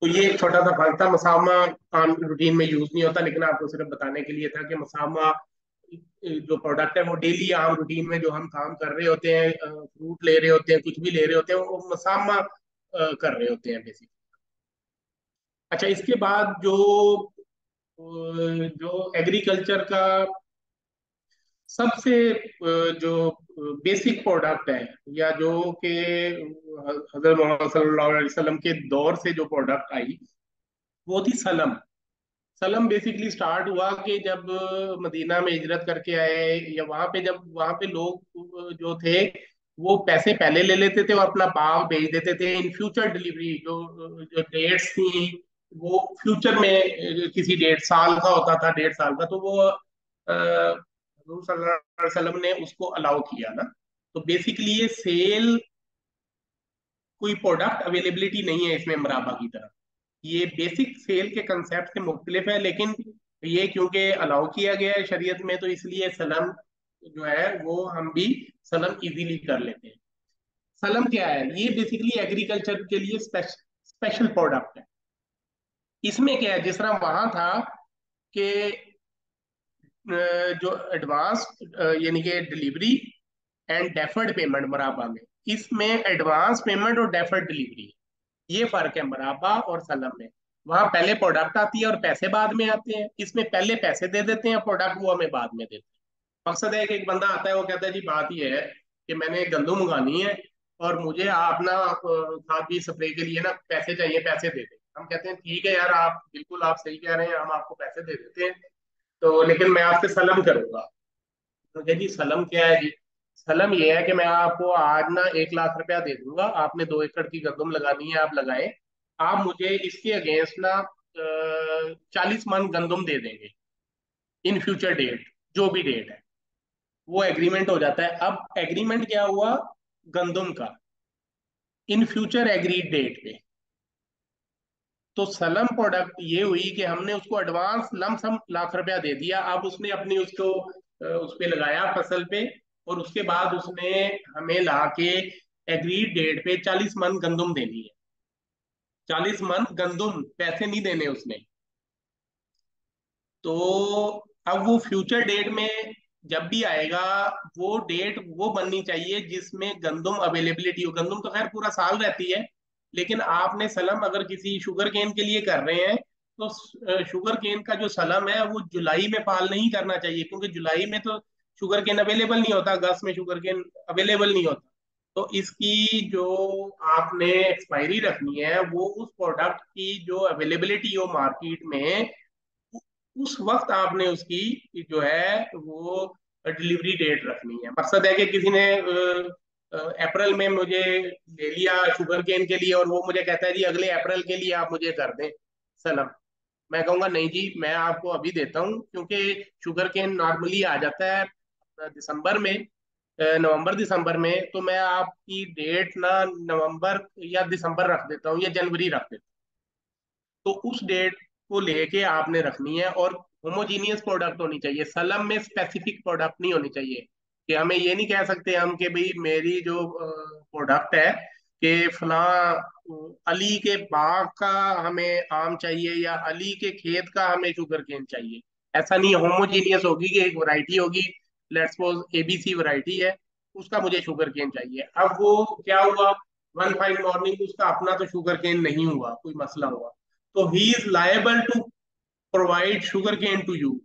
तो ये एक छोटा सा फर्क था। मसाबा आम रूटीन में यूज नहीं होता, लेकिन आपको सिर्फ बताने के लिए था कि मसाबा जो प्रोडक्ट है वो डेली आम रूटीन में जो हम काम कर रहे होते हैं, फ्रूट ले रहे होते हैं, कुछ भी ले रहे होते हैं, वो मसाबा कर रहे होते हैं बेसिक। अच्छा, इसके बाद जो एग्रीकल्चर का सबसे जो बेसिक प्रोडक्ट है, या जो कि हजरत मोहम्मद सल्लल्लाहु अलैहि वसल्लम के दौर से जो प्रोडक्ट आई, वो थी सलम। सलम बेसिकली स्टार्ट हुआ कि जब मदीना में हिजरत करके आए, या वहां पे जब वहां पे लोग जो थे वो पैसे पहले ले लेते थे और अपना भाव भेज देते थे इन फ्यूचर डिलीवरी। जो डेट्स थी वो फ्यूचर में किसी डेढ़ साल का होता था, 1.5 साल का, तो वो हजूर सल्लल्लाहु अलैहि वसल्लम ने उसको अलाउ किया ना। तो बेसिकली ये सेल, कोई प्रोडक्ट अवेलेबिलिटी नहीं है इसमें मराबा की तरह। ये बेसिक सेल के कंसेप्ट से मुख्तलिफ है, लेकिन ये क्योंकि अलाउ किया गया है शरीयत में, तो इसलिए सलम जो है वो हम भी सलम इजीली कर लेते हैं। सलम क्या है? ये बेसिकली एग्रीकल्चर के लिए स्पेशल प्रोडक्ट है। इसमें क्या है, जिस तरह वहां था कि जो एडवांस यानी कि डिलीवरी एंड डेफर्ड पेमेंट मराबा में, इसमें एडवांस पेमेंट और डेफर्ड डिलीवरी, ये फर्क है मराबा और सलम में। वहां पहले प्रोडक्ट आती है और पैसे बाद में आते हैं, इसमें पहले पैसे दे देते हैं, प्रोडक्ट वो हमें बाद में देते हैं। मकसद है कि एक बंदा आता है, वो कहता है जी बात ये है कि मैंने गंदम मंगानी है और मुझे आप ना खाद बीज स्प्रे के लिए ना पैसे चाहिए, पैसे दे दें। हम कहते हैं ठीक है यार, आप बिल्कुल आप सही कह रहे हैं, हम आपको पैसे दे देते हैं, तो लेकिन मैं आपसे सलम करूंगा। तो कह जी सलम क्या है जी? सलम ये है कि मैं आपको आज ना 1 लाख रुपया दे दूंगा, आपने 2 एकड़ की गंदम लगानी है, आप लगाएं। आप मुझे इसके अगेंस्ट ना 40 मन गंदम दे देंगे इन फ्यूचर डेट, जो भी डेट है। वो एग्रीमेंट हो जाता है। अब एग्रीमेंट क्या हुआ गंदम का, इन फ्यूचर एग्रीड डेट पे। तो सलम प्रोडक्ट ये हुई कि हमने उसको एडवांस लमसम 1 लाख रुपया दे दिया, अब उसने अपनी उसको उस पे लगाया फसल पे, और उसके बाद उसने हमें ला के एग्रीड डेट पे 40 मन गंदम देनी है। 40 मन गंदम, पैसे नहीं देने उसने। तो अब वो फ्यूचर डेट में जब भी आएगा, वो डेट वो बननी चाहिए जिसमें गंदम अवेलेबिलिटी हो। गंदम तो खैर पूरा साल रहती है, लेकिन आपने सलम अगर किसी शुगर केन के लिए कर रहे हैं, तो शुगर केन का जो सलम है वो जुलाई में फाल नहीं करना चाहिए, क्योंकि जुलाई में तो शुगर केन अवेलेबल नहीं होता, अगस्त में शुगर केन अवेलेबल नहीं होता। तो इसकी जो आपने एक्सपायरी रखनी है, वो उस प्रोडक्ट की जो अवेलेबिलिटी हो मार्केट में, उस वक्त आपने उसकी जो है वो डिलीवरी डेट रखनी है। मकसद है कि किसी ने अप्रैल में मुझे ले लिया शुगर केन के लिए, और वो मुझे कहता है जी अगले अप्रैल के लिए आप मुझे कर दें सनम। मैं कहूंगा नहीं जी, मैं आपको अभी देता हूँ, क्योंकि शुगर केन नॉर्मली आ जाता है दिसंबर में, नवंबर दिसंबर में। तो मैं आपकी डेट ना नवंबर या दिसंबर रख देता हूँ, या जनवरी रख देता हूँ। तो उस डेट को लेके आपने रखनी है, और होमोजीनियस प्रोडक्ट होनी चाहिए। सलम में स्पेसिफिक प्रोडक्ट नहीं होनी चाहिए, कि हमें ये नहीं कह सकते हम कि भाई मेरी जो प्रोडक्ट है कि फला अली के बाग का हमें आम चाहिए, या अली के खेत का हमें शुगर केन चाहिए। ऐसा नहीं है, होमोजीनियस होगी कि एक वैरायटी होगी, लेट्स सपोज एबीसी वैरायटी है, उसका मुझे शुगर केन चाहिए। अब वो क्या हुआ, वन फाइन मॉर्निंग उसका अपना तो शुगर केन नहीं हुआ, कोई मसला हुआ, तो he is liable to provide sugar cane to you.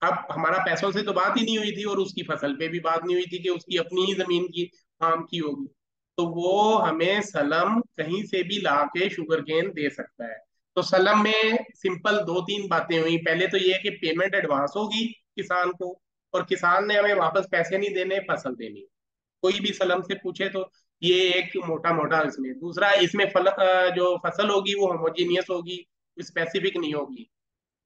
अब हमारा पैसों से तो बात ही नहीं हुई थी, और उसकी फसल पे भी बात नहीं हुई थी कि उसकी अपनी ही जमीन की फार्म की होगी। तो वो हमें सलम कहीं से भी ला के शुगर केन दे सकता है। तो सलम में सिंपल 2-3 बातें हुई। पहले तो ये है कि पेमेंट एडवांस होगी किसान को, और किसान ने हमें वापस पैसे नहीं देने, फसल देनी। कोई भी सलम से पूछे तो ये एक मोटा मोटा इसमें। दूसरा, इसमें जो फसल होगी वो होमोजीनियस होगी, स्पेसिफिक नहीं होगी।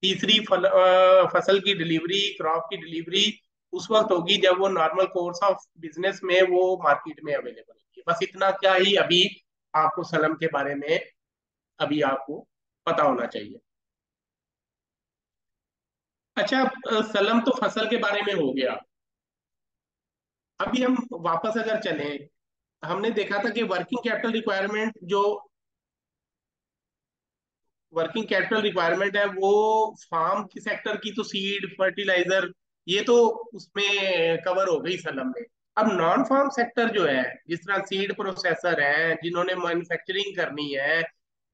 तीसरी फसल की डिलीवरी, क्रॉप की डिलीवरी उस वक्त होगी जब वो नॉर्मल कोर्स ऑफ बिजनेस में वो मार्केट में अवेलेबल होगी। बस इतना क्या ही अभी आपको सलम के बारे में अभी आपको पता होना चाहिए। अच्छा, सलम तो फसल के बारे में हो गया। अभी हम वापस अगर चलें, हमने देखा था कि वर्किंग कैपिटल रिक्वायरमेंट है वो फार्म की सेक्टर की, तो सीड फर्टिलाइजर ये तो उसमें कवर हो गई सलम में। अब नॉन फार्म सेक्टर जो है, जिस तरह सीड प्रोसेसर है जिन्होंने मैन्युफैक्चरिंग करनी है,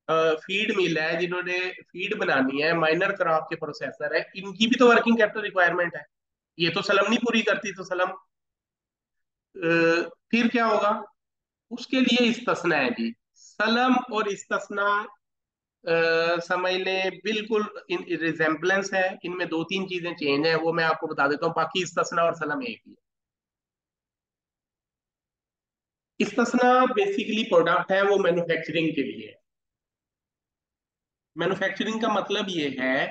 फीड मिल है जिन्होंने फीड बनानी है, माइनर क्रॉप के प्रोसेसर है, इनकी भी तो वर्किंग कैपिटल रिक्वायरमेंट है। ये तो सलम नहीं पूरी करती, तो सलम फिर क्या होगा, उसके लिए इस्तिस्ना है जी। सलम और इस्तिस्ना समझ लें बिल्कुल इन रिजेम्बलेंस है, इनमें 2-3 चीजें चेंज है, वो मैं आपको बता देता हूँ, बाकी इस्तिस्ना और सलम एक ही है। इस्तिस्ना बेसिकली प्रोडक्ट है वो मैन्युफैक्चरिंग के लिए। मैन्युफैक्चरिंग का मतलब ये है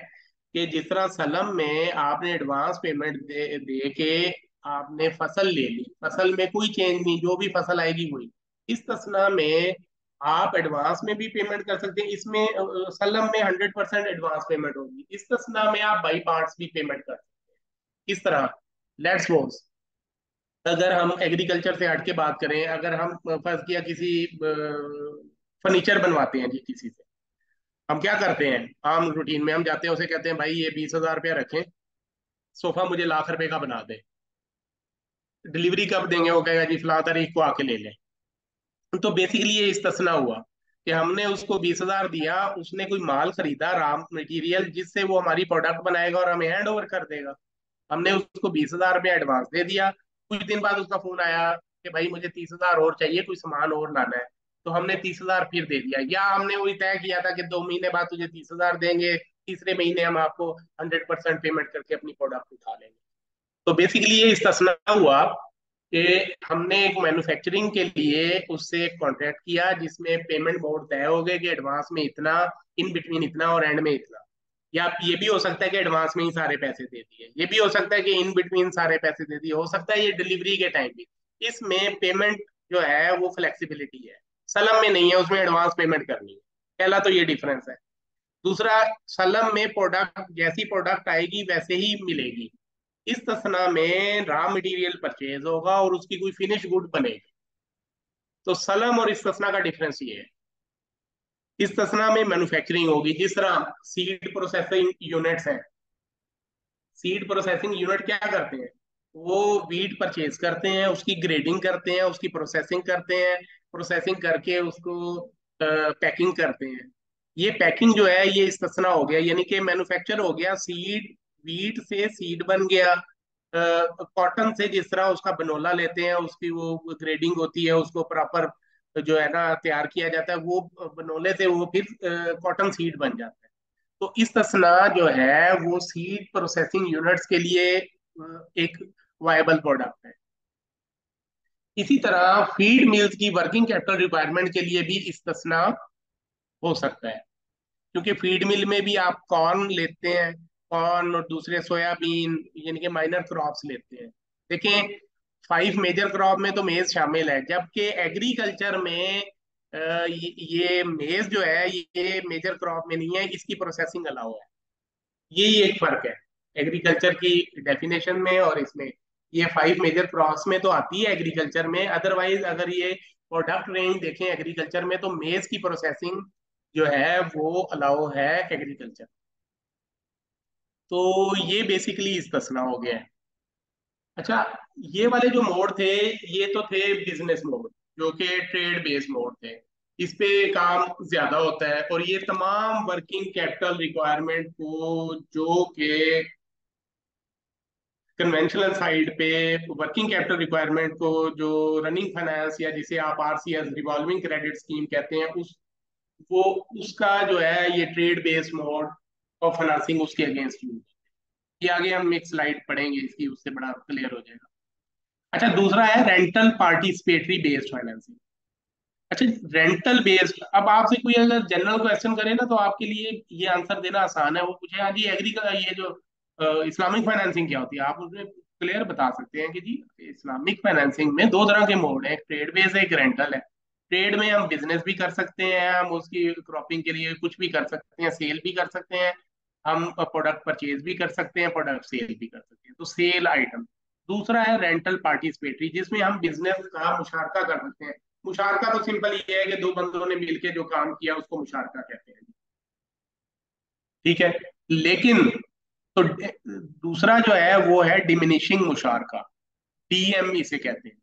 कि जिस तरह सलम में आपने एडवांस पेमेंट दे के आपने फसल ले ली, फसल में कोई चेंज नहीं, जो भी फसल आएगी वही। इस तस्ना में आप एडवांस में भी पेमेंट कर सकते हैं। इसमें सलम में 100% एडवांस पेमेंट होगी, इस तस्ना में आप बाई पार्ट्स भी पेमेंट कर सकते हैं। किस तरह, लेट्स सपोज अगर हम एग्रीकल्चर से हट के बात करें, अगर हम फर्ज किया किसी फर्नीचर बनवाते हैं जी किसी से, हम क्या करते हैं आम रूटीन में, हम जाते हैं उसे कहते हैं भाई ये 20,000 रुपया रखें, सोफा मुझे 1 लाख रुपए का बना दे, डिलीवरी कब देंगे, वो कहेगा जी फला तारीख को आके ले लें। तो बेसिकली ये इस्तेसना हुआ कि हमने उसको 20,000 दिया, उसने कोई माल खरीदा रॉ मटेरियल जिससे वो हमारी प्रोडक्ट बनाएगा और हमें हैंड ओवर कर देगा। हमने उसको 20,000 रुपया एडवांस दे दिया, कुछ दिन बाद उसका फोन आया कि भाई मुझे 30,000 और चाहिए, कोई सामान और लाना है। तो हमने 30,000 फिर दे दिया, या हमने वही तय किया था कि 2 महीने बाद तुझे 30,000 देंगे, तीसरे महीने हम आपको 100% पेमेंट करके अपनी प्रोडक्ट उठा लेंगे। तो बेसिकली ये इस्तेस्ना हुआ कि हमने एक मैन्युफैक्चरिंग के लिए उससे एक कॉन्ट्रैक्ट किया जिसमें पेमेंट मोड तय हो गए कि एडवांस में इतना, इन बिटवीन इतना और एंड में इतना। या ये भी हो सकता है कि एडवांस में ही सारे पैसे दे दिए, ये भी हो सकता है कि इन बिटवीन सारे पैसे दे दिए, हो सकता है ये डिलीवरी के टाइम भी। इसमें पेमेंट जो है वो फ्लेक्सिबिलिटी है, सलम में नहीं है, उसमें एडवांस पेमेंट करनी है। पहला तो ये डिफरेंस है। दूसरा, सलम में प्रोडक्ट जैसी प्रोडक्ट आएगी वैसे ही मिलेगी। इस तस्ना में रॉ मटेरियल परचेज होगा और उसकी कोई फिनिश गुड बनेगी। तो सलम और इस तस्ना का डिफरेंस ये है। इस तस्ना में मैन्युफैक्चरिंग होगी, जिस तरह सीड प्रोसेसिंग यूनिट्स हैं। सीड प्रोसेसिंग यूनिट क्या करते हैं? वो वीट परचेज करते हैं, उसकी ग्रेडिंग करते हैं, उसकी प्रोसेसिंग करते हैं, प्रोसेसिंग करके उसको पैकिंग करते हैं। ये पैकिंग जो है ये इस्तेस्ना हो गया, यानी कि मैन्युफैक्चर हो गया सीड, वीट से सीड बन गया। कॉटन से जिस तरह उसका बनोला लेते हैं, उसकी वो ग्रेडिंग होती है, उसको प्रॉपर जो है ना तैयार किया जाता है, वो बनोले से वो फिर कॉटन सीड बन जाता है। तो इस तस्ना जो है वो सीड प्रोसेसिंग यूनिट्स के लिए एक वायबल प्रोडक्ट है। इसी तरह फीड मिल्स की वर्किंग कैपिटल रिक्वायरमेंट के लिए भी इस तस्ना हो सकता है, क्योंकि फीड मिल में भी आप कॉर्न लेते हैं, कॉर्न और दूसरे सोयाबीन यानी कि माइनर क्रॉप्स लेते हैं। देखें, 5 मेजर क्रॉप में तो मेज शामिल है, जबकि एग्रीकल्चर में ये मेज जो है ये मेजर क्रॉप में नहीं है, इसकी प्रोसेसिंग अलाउ है। यही एक फर्क है एग्रीकल्चर की डेफिनेशन में और इसमें। ये 5 मेजर क्रॉप्स में तो आती है एग्रीकल्चर में, अदरवाइज अगर ये प्रोडक्ट रेंज देखें एग्रीकल्चर में तो मेज की प्रोसेसिंग जो है वो अलाउ है एग्रीकल्चर। तो ये बेसिकली इस्तेस्ना हो गया है। अच्छा, ये वाले जो मोड थे ये तो थे बिजनेस मोड, जो कि ट्रेड बेस्ड मोड थे। इस पे काम ज्यादा होता है और ये तमाम वर्किंग कैपिटल रिक्वायरमेंट को जो कि कन्वेंशनल साइड पे वर्किंग कैपिटल रिक्वायरमेंट को जो रनिंग फाइनेंस या जिसे आप आरसीएस रिवॉल्विंग क्रेडिट स्कीम कहते हैं उस वो उसका जो है ये trade based mode of financing उसके अगेंस्ट यूज। ये आगे हम एक स्लाइड पढ़ेंगे इसकी, उससे बड़ा क्लियर हो जाएगा। अच्छा, दूसरा है रेंटल पार्टिसिपेटरी बेस्ड फाइनेंसिंग। अच्छा, रेंटल बेस्ड, अब आपसे कोई अगर जनरल क्वेश्चन करे ना तो आपके लिए ये आंसर देना आसान है। वो पूछे हाँ जी एग्री का ये जो इस्लामिक फाइनेंसिंग क्या होती है, आप उसमें क्लियर बता सकते हैं कि जी इस्लामिक फाइनेंसिंग में दो तरह के मोड है, एक ट्रेड बेस्ड है, एक रेंटल है। ट्रेड में हम बिजनेस भी कर सकते हैं, हम उसकी क्रॉपिंग के लिए कुछ भी कर सकते हैं, सेल भी कर सकते हैं, हम प्रोडक्ट परचेज भी कर सकते हैं, प्रोडक्ट सेल भी कर सकते हैं, तो सेल आइटम। दूसरा है रेंटल पार्टिसिपेटरी, जिसमें हम बिजनेस का मुशारका कर सकते हैं। मुशारका तो सिंपल ये है कि दो बंदों ने मिलकर जो काम किया उसको मुशारका कहते हैं, ठीक है। लेकिन तो दूसरा जो है वो है डिमिनिशिंग मुशारका, डीएम इसे कहते हैं।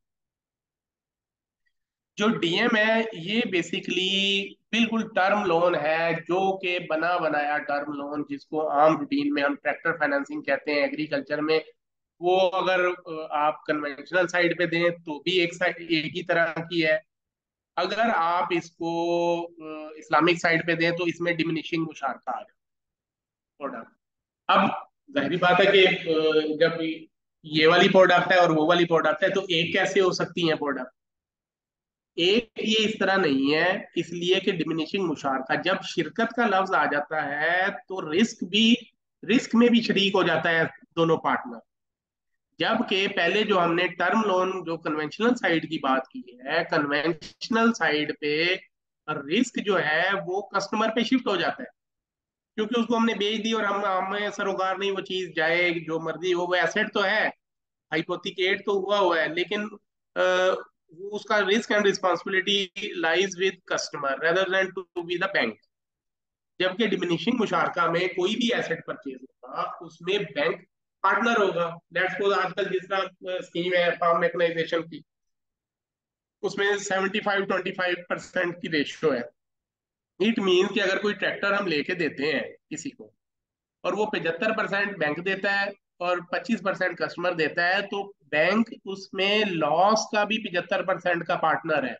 जो डीएम है ये बेसिकली बिल्कुल टर्म लोन है, जो कि बना बनाया टर्म लोन, जिसको आम रूटीन में हम ट्रैक्टर फाइनेंसिंग कहते हैं एग्रीकल्चर में। वो अगर आप कन्वेंशनल साइड पे दें तो भी एक साइड एक ही तरह की है, अगर आप इसको इस्लामिक साइड पे दें तो इसमें डिमिनिशिंग मुशारका आ प्रोडक्ट। अब जाहिर बात है कि जब ये वाली प्रोडक्ट है और वो वाली प्रोडक्ट है तो एक कैसे हो सकती है प्रोडक्ट? एक ये इस तरह नहीं है, इसलिए कि डिमिनिशिंग मुशारका जब शिरकत का लफ्ज आ जाता है तो रिस्क में भी शरीक हो जाता है दोनों पार्टनर। जबकि पहले जो हमने टर्म लोन जो कन्वेंशनल साइड की बात की है, कन्वेंशनल साइड पे रिस्क जो है वो कस्टमर पे शिफ्ट हो जाता है, क्योंकि उसको हमने बेच दी और हम हमें सरोकार नहीं वो चीज जाए जो मर्जी हो, वो एसेट तो है, हाइपोथिकेट तो हुआ है, लेकिन वो उसका risk and responsibility lies with customer rather than to be the bank. जबकि डिमिनिशिंग मुशारका में कोई भी एसेट परचेज होगा उसमें बैंक पार्टनर होगा। लेट्स सपोज आजकल जिस तरह स्कीम है फार्म मैकेनाइजेशन की, उसमें 75-25% की रेशियो है। इट मीन कि अगर कोई ट्रैक्टर हम लेके देते हैं किसी को और वो 75% बैंक देता है और 25% कस्टमर देता है, तो बैंक उसमें लॉस का भी 75% का पार्टनर है।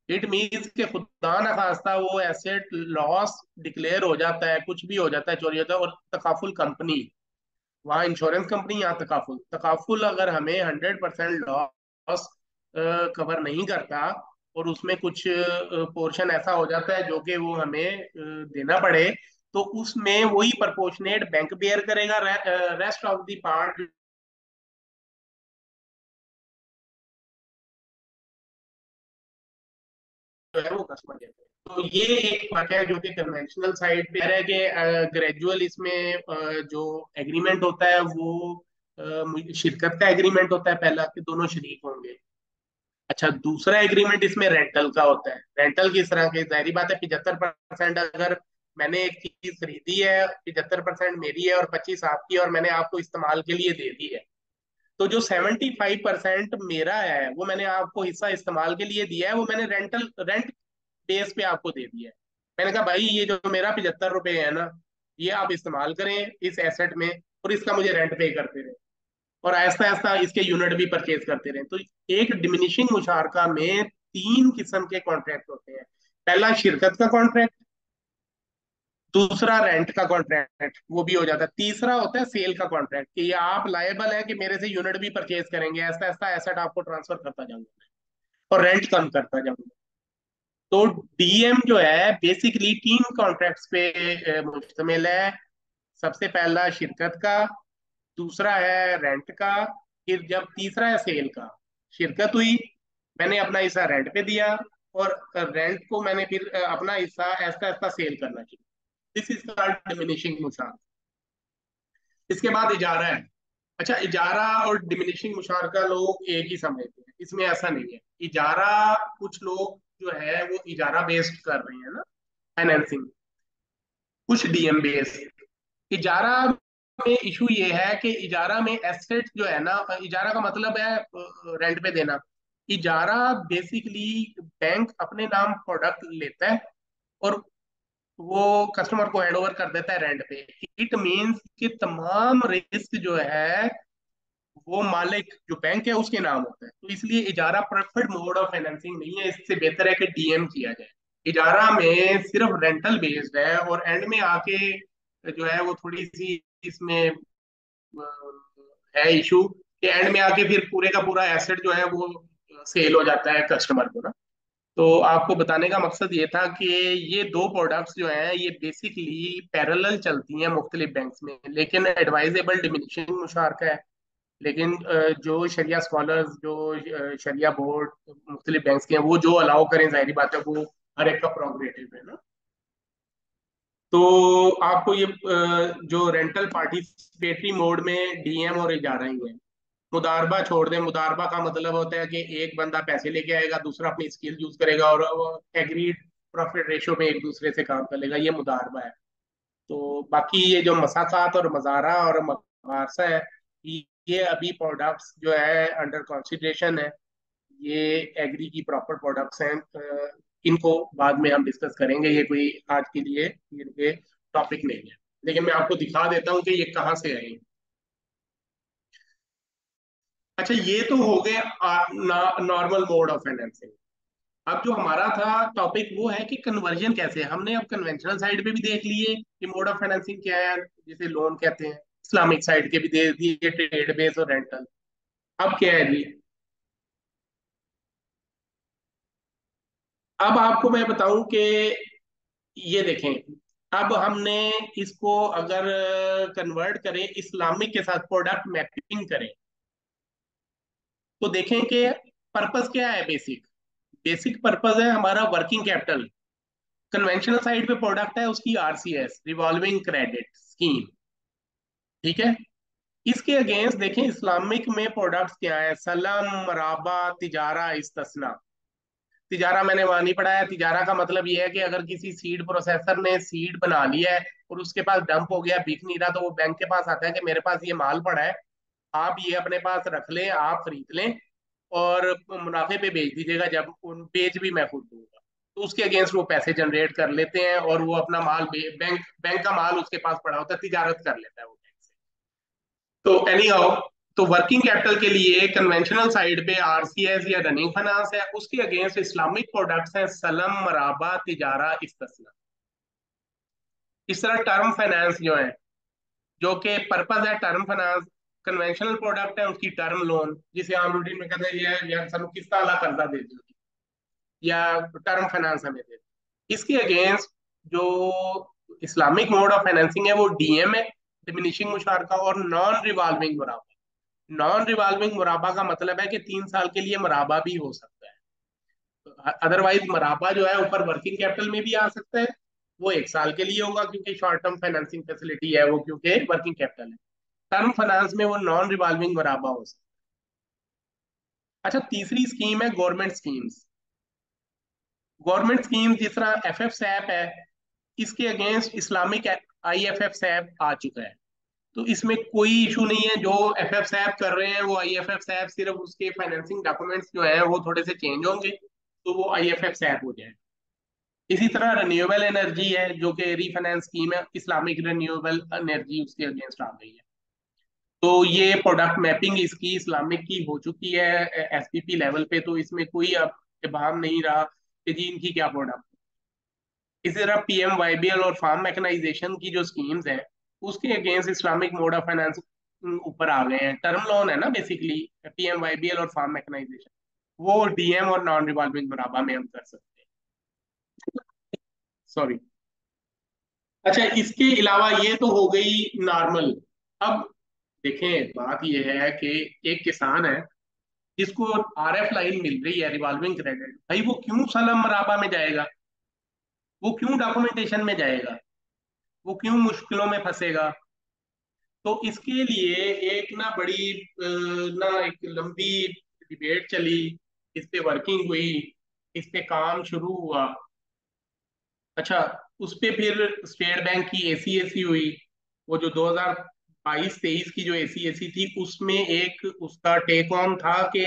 इट मीन्स कि खुदा न खास्ता वो एसेट लॉस डिक्लेयर हो जाता है, कुछ भी हो जाता है, चोरी होता है, और तकाफुल कंपनी वहाँ इंश्योरेंस कंपनी, यहाँ तकाफुल। तकाफुल अगर हमें 100% लॉस कवर नहीं करता और उसमें कुछ पोर्शन ऐसा हो जाता है जो कि वो हमें देना पड़े, तो उसमें वही प्रपोर्शनेट बैंक बेयर करेगा, रेस्ट ऑफ द पार्ट जो है वो कस्टमर देते हैं। तो ये एक बात है जो कि कन्वेंशनल साइड पे है कि ग्रेजुअल इसमें जो एग्रीमेंट होता है वो शिरकत का एग्रीमेंट होता है पहला, कि दोनों शरीक होंगे। अच्छा, दूसरा एग्रीमेंट इसमें रेंटल का होता है। रेंटल किस तरह की, जाहिर बात है 75% अगर मैंने एक चीज खरीदी है, 75% मेरी है और 25 आपकी, और मैंने आपको इस्तेमाल के लिए दे दी है, तो जो 75% मेरा है वो मैंने आपको हिस्सा इस्तेमाल के लिए दिया है, वो मैंने रेंट बेस पे आपको दे दिया है। मैंने कहा भाई ये जो मेरा 75 रुपए है ना, ये आप इस्तेमाल करें इस एसेट में, और इसका मुझे रेंट पे करते रहे, और आहिस्ता आहिस्ता इसके यूनिट भी परचेज करते रहे। तो एक डिमिनिशिंग मुशारका में तीन किस्म के कॉन्ट्रैक्ट होते हैं। पहला शिरकत का कॉन्ट्रैक्ट, दूसरा रेंट का कॉन्ट्रैक्ट, वो भी हो जाता है, तीसरा होता है सेल का कॉन्ट्रैक्ट, कि ये आप लायबल है कि मेरे से यूनिट भी परचेज करेंगे, ऐसा ऐसा एसेट आपको ट्रांसफर करता जाऊंगा और रेंट कम करता जाऊंगा। तो डीएम जो है बेसिकली तीन कॉन्ट्रैक्ट्स पे मुश्तमिल है। सबसे पहला शिरकत का, दूसरा है रेंट का, फिर जब तीसरा है सेल का। शिरकत हुई, मैंने अपना हिस्सा रेंट पे दिया, और रेंट को मैंने फिर अपना हिस्सा ऐसा ऐसा सेल करना चाहिए। दिस इज कॉल्ड डिमिनिशिंग मुशार। इसके बाद इजारा है। अच्छा, इजारा और डिमिनिशिंग मुशारका लोग एक ही समझते हैं, इसमें ऐसा नहीं है। इजारा, कुछ लोग जो है वो इजारा बेस्ड कर रहे हैं ना फाइनेंसिंग, कुछ डीएम बेस्ड। इजारा में इशू ये है कि इजारा में एसेट जो है ना, इजारा का मतलब है रेंट पे देना। इजारा बेसिकली बैंक अपने नाम प्रोडक्ट लेता है और वो कस्टमर को हैंड ओवर कर देता है रेंट पे। इट मींस कि तमाम रिस्क जो है वो मालिक जो बैंक है उसके नाम होता है। तो इसलिए इजारा प्रेफर्ड मोड ऑफ फाइनेंसिंग नहीं है, इससे बेहतर है कि डीएम किया जाए। इजारा में सिर्फ रेंटल बेस्ड है, और एंड में आके जो है वो थोड़ी सी इसमें है इशू, कि एंड में आके फिर पूरे का पूरा एसेट जो है वो सेल हो जाता है कस्टमर को ना। तो आपको बताने का मकसद ये था कि ये दो प्रोडक्ट्स जो हैं ये बेसिकली पैरेलल चलती हैं मुख्तलिफ बैंक्स में, लेकिन एडवाइजेबल डिमिनिशिंग मुशारका है। लेकिन जो शरिया स्कॉलर्स, जो शरिया बोर्ड मुख्तलिफ बैंक्स के हैं, वो जो अलाउ करें, जाहिर बात है वो हर एक का प्रोग्रेटिव है ना। तो आपको ये जो रेंटल पार्टिसिपेटरी मोड में डीएम और इजारा ही है। मुदारबा छोड़ दें। मुदारबा का मतलब होता है कि एक बंदा पैसे लेके आएगा, दूसरा अपनी स्किल यूज करेगा और एग्रीड प्रॉफिट रेशो में एक दूसरे से काम कर लेगा, ये मुदारबा है। तो बाकी ये जो मसाकात और मजारा और मुबारसा है, ये अभी प्रोडक्ट्स जो है अंडर कंसिडरेशन है। ये एग्री की प्रॉपर प्रोडक्ट्स हैं। इनको बाद में हम डिस्कस करेंगे, ये कोई आज के लिए ये टॉपिक नहीं है। लेकिन मैं आपको दिखा देता हूँ कि ये कहाँ से आए। अच्छा, ये तो हो गए नॉर्मल मोड ऑफ फाइनेंसिंग। अब जो हमारा था टॉपिक वो है कि कन्वर्जन कैसे है। हमने अब कन्वेंशनल साइड पे भी देख लिए कि मोड ऑफ फाइनेंसिंग क्या है, जिसे लोन कहते हैं। इस्लामिक साइड के भी दे दिए, ट्रेड बेस और रेंटल। अब क्या है जी, अब आपको मैं बताऊं कि ये देखें, अब हमने इसको अगर कन्वर्ट करें इस्लामिक के साथ, प्रोडक्ट मैपिंग करें, तो देखें कि पर्पस क्या है। बेसिक बेसिक पर्पस है हमारा वर्किंग कैपिटल। कन्वेंशनल साइड पे प्रोडक्ट है उसकी आरसीएस, रिवॉल्विंग क्रेडिट स्कीम, ठीक है। इसके अगेंस्ट देखें इस्लामिक में प्रोडक्ट्स क्या है, सलम, मराबा, तिजारा, इस्तना। तिजारा मैंने वहां नहीं पढ़ा है। तिजारा का मतलब ये है कि अगर किसी सीड प्रोसेसर ने सीड बना लिया है और उसके पास डंप हो गया, बिक नहीं रहा, तो वो बैंक के पास आता है कि मेरे पास ये माल पड़ा है, आप ये अपने पास रख लें, आप खरीद लें और मुनाफे पे बेच दीजिएगा, जब उन बेच भी मैं खुद दूंगा। तो उसके अगेंस्ट वो पैसे जनरेट कर लेते हैं और वो अपना माल बैंक बैंक का माल उसके पास पड़ा होता है, तिजारत कर लेता है वो बैंक से। तो एनी हाउ, तो वर्किंग कैपिटल के लिए कन्वेंशनल साइड पे आरसीएस या रनिंग फाइनेंस है, उसके अगेंस्ट इस्लामिक प्रोडक्ट्स हैं सलम, मराबा, तिजारा, इस्तना। इस तरह टर्म फाइनेंस जो है, जो कि पर्पज है टर्म फाइनेंस, कन्वेंशनल प्रोडक्ट है उसकी टर्म लोन, जिसे आम रूटीन में कहते हैं यार सानू किस्त वाला कर्जा दे दो या टर्म फाइनेंस हमें दे दो। इसके अगेंस्ट जो इस्लामिक मोड ऑफ फाइनेंसिंग है वो डीएम है, डिमिनिशिंग मुशारका, और नॉन रिवॉल्विंग मुराबा। नॉन रिवॉल्विंग मुराबा का मतलब है कि 3 साल के लिए मुराबा भी हो सकता है। अदरवाइज मुराबा जो है ऊपर वर्किंग कैपिटल में भी आ सकता है, वो 1 साल के लिए होगा क्योंकि शॉर्ट टर्म फाइनेंसिंग फैसिलिटी है वो, क्योंकि वर्किंग कैपिटल है। टर्म फाइनेंस में वो नॉन रिवॉल्विंग मुराबा हो सकता है। अच्छा, तीसरी स्कीम है गवर्नमेंट स्कीम्स। गवर्नमेंट स्कीम जिस तरह एफएफ सैप है, इसके अगेंस्ट इस्लामिक आईएफएफ सैप आ चुका है। तो इसमें कोई इशू नहीं है, जो एफएफ सैप कर रहे हैं वो आईएफएफ सैप, सिर्फ उसके फाइनेंसिंग डॉक्यूमेंट्स जो है वो थोड़े से चेंज होंगे तो वो आईएफएफ सैप हो जाए। इसी तरह रिन्यूएबल एनर्जी है जो कि रीफाइनेंस स्कीम है, इस्लामिक रिन्यूएबल एनर्जी उसके अगेंस्ट आ गई है। तो ये प्रोडक्ट मैपिंग इसकी इस्लामिक की हो चुकी है एसपीपी लेवल पे, तो इसमें कोई अब इबाम नहीं रहा कि जी इनकी क्या प्रोडक्ट। इसी तरह पीएम वाईबीएल और फार्म मैकेनाइजेशन की जो स्कीम्स हैं उसके against Islamic mode of finance ऊपर आ गए हैं। टर्म लोन है ना बेसिकली, पीएम वाईबीएल और फार्म मैकेनाइजेशन, वो डीएम और नॉन रिवॉल्विंग मुराबा में हम कर सकते हैं। सॉरी। अच्छा, इसके अलावा ये तो हो गई नॉर्मल। अब देखें, बात ये है कि एक किसान है जिसको आरएफ लाइन मिल रही है रिवॉल्विंग क्रेडिट, भाई वो क्यों सलम मराबा में जाएगा, वो क्यों डॉक्यूमेंटेशन में जाएगा, वो क्यों मुश्किलों में फंसेगा। तो इसके लिए एक ना बड़ी ना एक लंबी डिबेट चली, इस पे वर्किंग हुई, इस पे काम शुरू हुआ। अच्छा, उस पे फिर स्टेट बैंक की एसीएसी हुई। वो जो 2022-23 की जो एसीएसी थी उसमें एक उसका टेक ऑन था कि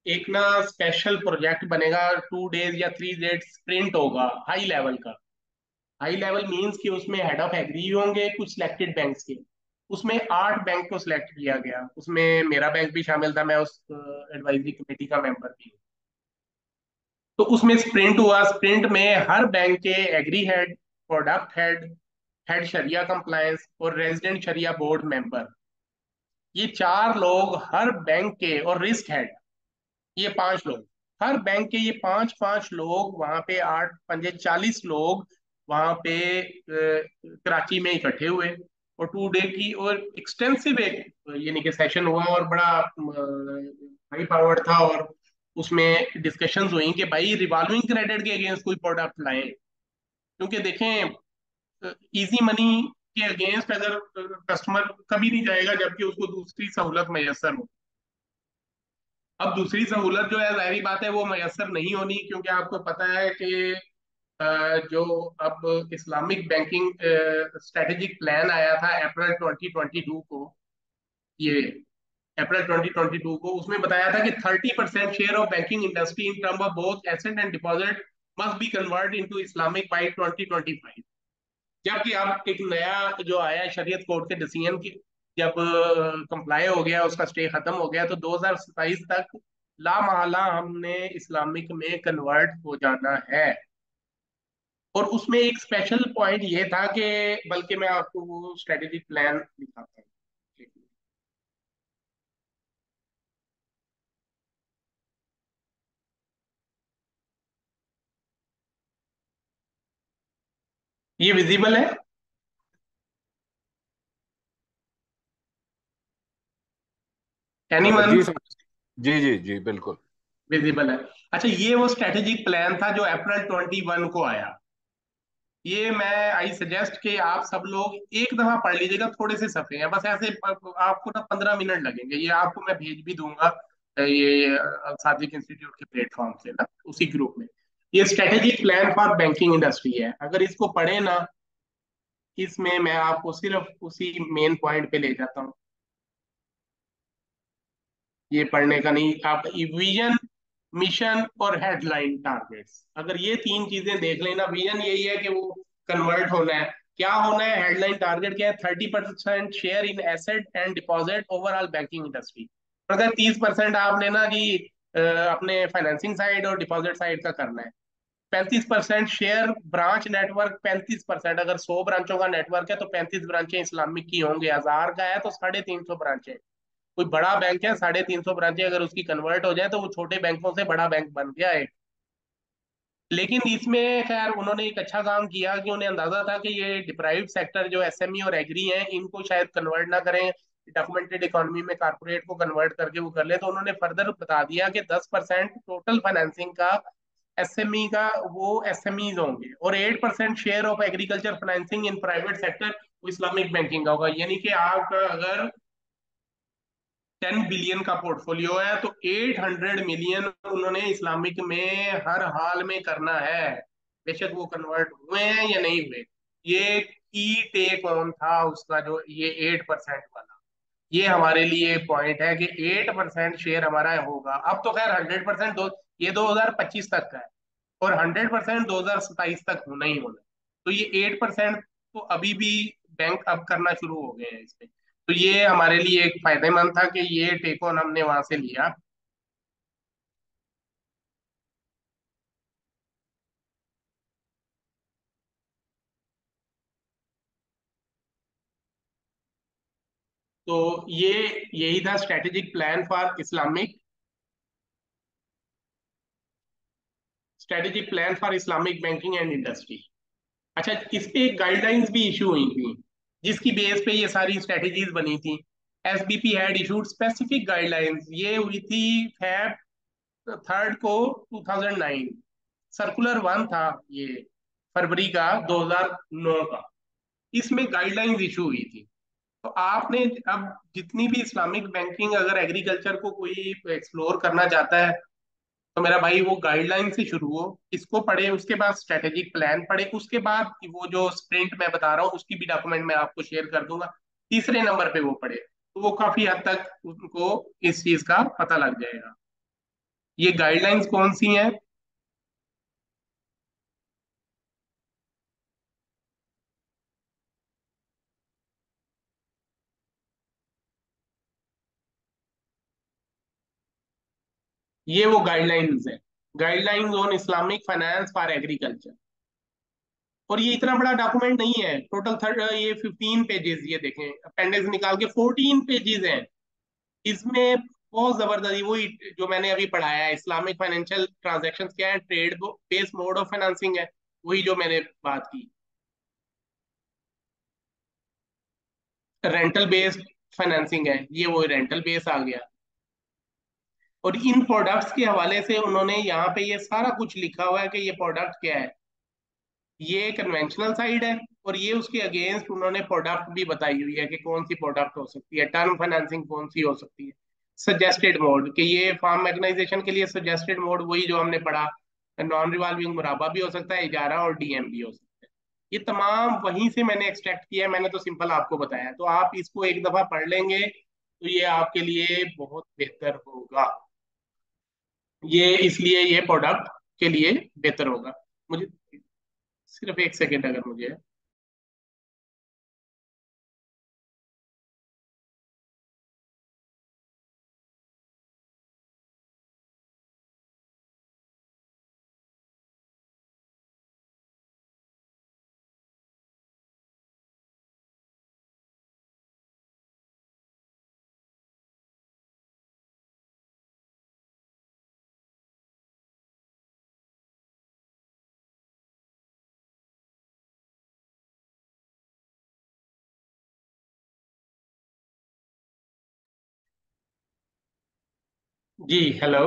एक ना स्पेशल प्रोजेक्ट बनेगा, 2 डेज या 3 डेज स्प्रिंट होगा हाई लेवल का। हाई लेवल मींस कि उसमें हेड ऑफ एग्री होंगे कुछ सिलेक्टेड बैंक्स के। उसमें 8 बैंक को सिलेक्ट किया गया, उसमें मेरा बैंक भी शामिल था, मैं उस एडवाइजरी कमेटी का मेंबर भी हूँ। तो उसमें स्प्रिंट हुआ, स्प्रिंट में हर बैंक के agri head, product head, head शरिया कंप्लायंस और रेजिडेंट शरिया बोर्ड मेंबर, ये 4 लोग हर बैंक के, और रिस्क हेड, ये 5 लोग, हर बैंक के ये पांच पांच लोग वहां पे, 8 पंजे 40 लोग वहां पे कराची में इकट्ठे हुए। और 2 डे की और एक्सटेंसिव एक यानी कि सेशन हुआ और बड़ा हाई पावर्ड था, और उसमें डिस्कशंस हुई कि भाई रिवॉल्विंग क्रेडिट के अगेंस्ट कोई प्रोडक्ट लाएं, क्योंकि देखें इजी मनी के अगेंस्ट अगर कस्टमर कभी नहीं जाएगा जबकि उसको दूसरी सहूलत मैसर हो। अब दूसरी सहूलत जो है जाहिर बात है वो मैसर नहीं होनी, क्योंकि आपको पता है कि जो अब इस्लामिक बैंकिंग स्ट्रेटेजिक प्लान आया था अप्रैल 2022 को, ये अप्रैल 2022 को, उसमें बताया था कि 30% share of banking industry in term of both asset and deposit must be convert into Islamic by 2025। जबकि अब एक नया जो आया है शरीयत कोर्ट के डिसीजन की, जब कंप्लाई हो गया, उसका स्टे खत्म हो गया, तो 2027 तक लामहला हमने इस्लामिक में कन्वर्ट हो जाना है। और उसमें एक स्पेशल पॉइंट ये था कि, बल्कि मैं आपको वो स्ट्रेटेजिक प्लान दिखाता हूँ। ये विजिबल है एनीवन? जी सर। जी जी जी बिल्कुल। विजिबल है। अच्छा, ये वो स्ट्रेटेजिक प्लान था जो अप्रैल 21 को आया। ये मैं आई सजेस्ट कि आप सब लोग एक दफा पढ़ लीजिएगा, थोड़े से सफे हैं बस ऐसे, आपको ना 15 मिनट लगेंगे, ये आपको मैं भेज भी दूंगा ये सादिक इंस्टीट्यूट के प्लेटफॉर्म से ना, उसी ग्रुप में। ये strategic plan for banking industry है, अगर इसको पढ़े ना, इसमें मैं आपको सिर्फ उसी मेन पॉइंट पे ले जाता हूँ। ये पढ़ने का नहीं, आप विजन, मिशन और हेडलाइन टारगेट्स, अगर ये 3 चीजें देख लेना, विजन यही है कि वो कन्वर्ट होना है, क्या होना है, हेडलाइन टारगेट क्या है, 30% share in asset and deposit overall banking industry. अगर 30% आपने ना जी अपने फाइनेंसिंग साइड और डिपॉजिट साइड का करना है, 35% शेयर ब्रांच नेटवर्क, 35%। अगर 100 ब्रांचों का नेटवर्क है तो 35 ब्रांचें इस्लामिक की होंगी। 1000 का है तो 350 ब्रांचें। कोई बड़ा बैंक है, 350 ब्रांचें अगर उसकी कन्वर्ट हो जाए तो वो छोटे बैंकों से बड़ा बैंक बन गया है। लेकिन इसमें खैर उन्होंने एक अच्छा काम किया कि उन्हें अंदाजा था कि ये डिप्राइव्ड सेक्टर जो एसएमई और एग्री हैं इनको शायद कन्वर्ट ना करें डॉक्यूमेंटेड इकोनॉमी में, कारपोरेट को कन्वर्ट करके वो कर ले। तो उन्होंने फर्दर बता दिया कि 10% टोटल फाइनेंसिंग का एसएमई का वो एसएमईज होंगे, और 8% share of agriculture financing in private sector वो इस्लामिक बैंकिंग का होगा। यानी कि आपका अगर 10 बिलियन का पोर्टफोलियो है तो 800 मिलियन उन्होंने इस्लामिक में हर हाल में करना है, बेशक वो कन्वर्ट हुए हैं या नहीं हुए। ये की टेक ऑन था उसका, जो ये 8% वाला। ये हमारे लिए पॉइंट है कि 8% शेयर हमारा होगा। अब तो खैर 100% ये 2025 तक का है, और 100% 2027 तक होना ही होना है। तो ये 8% तो अभी भी बैंक अब करना शुरू हो गए हैं इसमें। तो ये हमारे लिए एक फायदेमंद था कि ये टेक ऑन हमने वहां से लिया। तो ये यही था strategic plan for Islamic, strategic plan for Islamic banking and industry. अच्छा, इस पे एक गाइडलाइंस भी इशू हुई थी जिसकी बेस पे ये सारी स्ट्रेटेजीज बनी थी। SBP had issued specific guidelines, ये हुई थी Feb 3 को 2009। सर्कुलर 1 था ये, फरवरी का 2009 का। इसमें गाइडलाइंस इशू हुई थी। तो आपने अब जितनी भी इस्लामिक बैंकिंग अगर एग्रीकल्चर को कोई एक्सप्लोर करना चाहता है तो मेरा भाई वो गाइडलाइन से शुरू हो, इसको पढ़े, उसके बाद स्ट्रेटेजिक प्लान पढ़े, उसके बाद वो जो स्प्रिंट मैं बता रहा हूँ उसकी भी डॉक्यूमेंट मैं आपको शेयर कर दूंगा, तीसरे नंबर पे वो पढ़े। तो वो काफी हद तक उनको इस चीज का पता लग जाएगा। ये गाइडलाइंस कौन सी हैं? ये वो गाइडलाइंस है, guidelines on Islamic finance for agriculture. और ये इतना बड़ा डॉक्यूमेंट नहीं है, टोटल थर्ड ये 15 पेजेस, ये देखें अपेंडिक्स निकाल के 14 पेजेस हैं इसमें। बहुत जबरदस्त वही जो मैंने अभी पढ़ाया है, इस्लामिक फाइनेंशियल ट्रांजैक्शन क्या है, trade based mode of financing है, वही जो मैंने बात की। रेंटल बेस्ड फाइनेंसिंग है, ये वो रेंटल बेस आ गया। और इन प्रोडक्ट्स के हवाले से उन्होंने यहाँ पे ये सारा कुछ लिखा हुआ है कि ये प्रोडक्ट क्या है। ये कन्वेंशनल साइड है, और ये उसके अगेंस्ट उन्होंने प्रोडक्ट भी बताई हुई है कि कौन सी प्रोडक्ट हो सकती है, टर्म फाइनेंसिंग कौन सी हो सकती है। सजेस्टेड मोड कि ये फार्म मैकेनाइजेशन के लिए सजेस्टेड मोड वही जो हमने पढ़ा, नॉन रिवॉल्विंग मुराबा भी हो सकता है, इजारा और डीएम भी हो सकता है। ये तमाम वहीं से मैंने एक्सट्रैक्ट किया है, मैंने तो सिंपल आपको बताया। तो आप इसको एक दफा पढ़ लेंगे तो ये आपके लिए बहुत बेहतर होगा। ये इसलिए ये प्रोडक्ट के लिए बेहतर होगा। मुझे सिर्फ एक सेकेंड अगर मुझे, जी hello.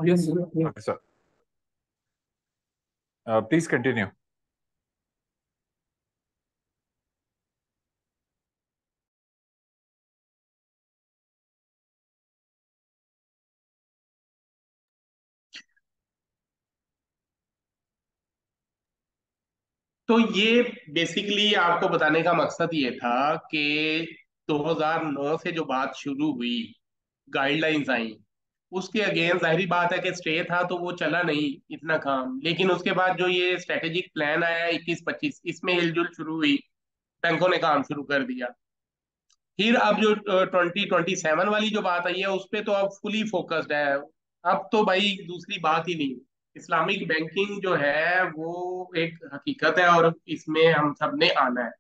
Yes, sir. Yeah. Okay, sir. Please continue. तो ये बेसिकली आपको बताने का मकसद ये था कि 2009 से जो बात शुरू हुई, गाइडलाइंस आई, उसके अगेंस्ट जाहिर बात है कि स्टे था तो वो चला नहीं इतना काम। लेकिन उसके बाद जो ये स्ट्रेटेजिक प्लान आया 21-25, इसमें हिलजुल शुरू हुई, बैंकों ने काम शुरू कर दिया। फिर अब जो 2027 वाली जो बात आई है उस पर तो अब फुली फोकस्ड है। अब तो भाई दूसरी बात ही नहीं। इस्लामिक बैंकिंग जो है वो एक हकीकत है और इसमें हम सब ने आना है।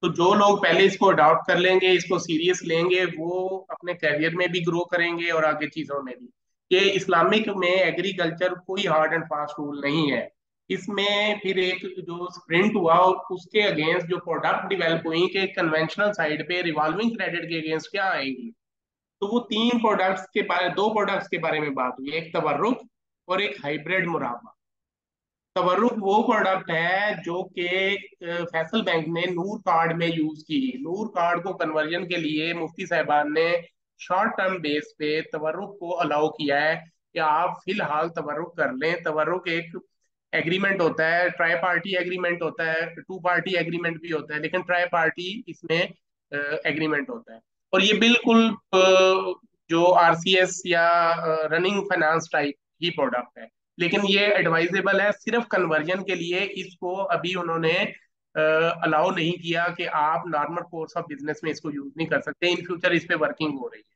तो जो लोग पहले इसको अडॉप्ट कर लेंगे, इसको सीरियस लेंगे, वो अपने करियर में भी ग्रो करेंगे और आगे चीजों में भी। ये इस्लामिक में एग्रीकल्चर कोई हार्ड एंड फास्ट रूल नहीं है। इसमें फिर एक जो स्प्रिंट हुआ और उसके अगेंस्ट जो प्रोडक्ट डिवेलप हुई कि कन्वेंशनल साइड पे रिवॉल्विंग क्रेडिट के अगेंस्ट क्या आएंगी। तो वो तीन प्रोडक्ट्स के बारे, दो प्रोडक्ट्स के बारे में बात हुई, एक तवर्रुक और एक हाइब्रिड मुराबा। तवर्रुक वो प्रोडक्ट है जो कि फैसल बैंक ने नूर कार्ड में यूज की। नूर कार्ड को कन्वर्जन के लिए मुफ्ती साहिबान ने शॉर्ट टर्म बेस पे तवर्रुक को अलाउ किया है कि आप फिलहाल तवर्रुक कर लें। तवर्रुक एक एग्रीमेंट होता है, ट्राई पार्टी एग्रीमेंट होता है, टू पार्टी एग्रीमेंट भी होता है, लेकिन ट्राई पार्टी इसमें एग्रीमेंट होता है। और ये बिल्कुल जो आरसीएस या रनिंग फाइनेंस टाइप ही प्रोडक्ट है। लेकिन ये एडवाइजेबल है सिर्फ कन्वर्जन के लिए। इसको अभी उन्होंने अलाउ नहीं किया कि आप नॉर्मल कोर्स ऑफ बिजनेस में इसको यूज नहीं कर सकते। इन फ्यूचर इस पे वर्किंग हो रही है।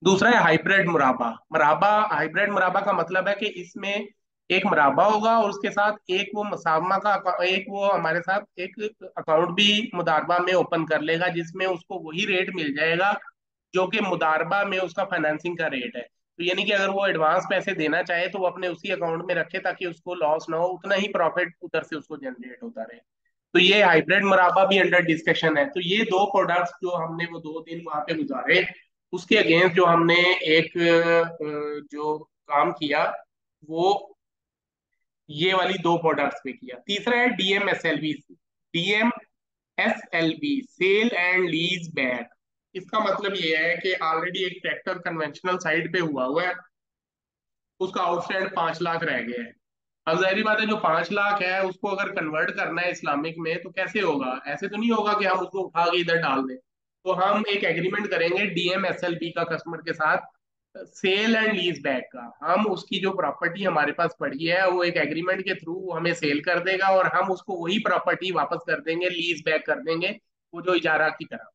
दूसरा है हाइब्रिड मुराबा। मुराबा, हाइब्रिड मुराबा का मतलब है कि इसमें एक मुराबा होगा और उसके साथ एक वो मुसावमा का एक वो हमारे साथ एक अकाउंट भी मुदारबा में ओपन कर लेगा, जिसमें उसको वही रेट मिल जाएगा जो कि मुदारबा में उसका फाइनेंसिंग का रेट है। तो यानी कि अगर वो एडवांस पैसे देना चाहे तो वो अपने उसी अकाउंट में रखे ताकि उसको लॉस ना हो, उतना ही प्रॉफिट उधर से उसको जनरेट होता रहे। तो ये हाइब्रिड मुराबा भी अंडर डिस्कशन है। तो ये दो प्रोडक्ट्स जो हमने वो 2 दिन वहां पे गुजारे, उसके अगेंस्ट जो हमने एक जो काम किया वो ये वाली दो प्रोडक्ट्स पे किया। तीसरा है डीएमएसएलबी। डीएमएसएलबी, सेल एंड लीज बैक। इसका मतलब ये है कि ऑलरेडी एक ट्रैक्टर कन्वेंशनल साइड पे हुआ है, उसका आउटस्टैंड 5 लाख रह गया है। अब जाहिर बात है जो 5 लाख है उसको अगर कन्वर्ट करना है इस्लामिक में तो कैसे होगा? ऐसे तो नहीं होगा कि हम उसको उठा के इधर डाल दें। तो हम एक एग्रीमेंट करेंगे डीएमएसएलबी का कस्टमर के साथ, सेल एंड लीज बैक का। हम उसकी जो प्रॉपर्टी हमारे पास पड़ी है वो एक एग्रीमेंट के थ्रू हमें सेल कर देगा और हम उसको वही प्रॉपर्टी वापस कर देंगे, लीज बैक कर देंगे, वो जो इजारा की तरह।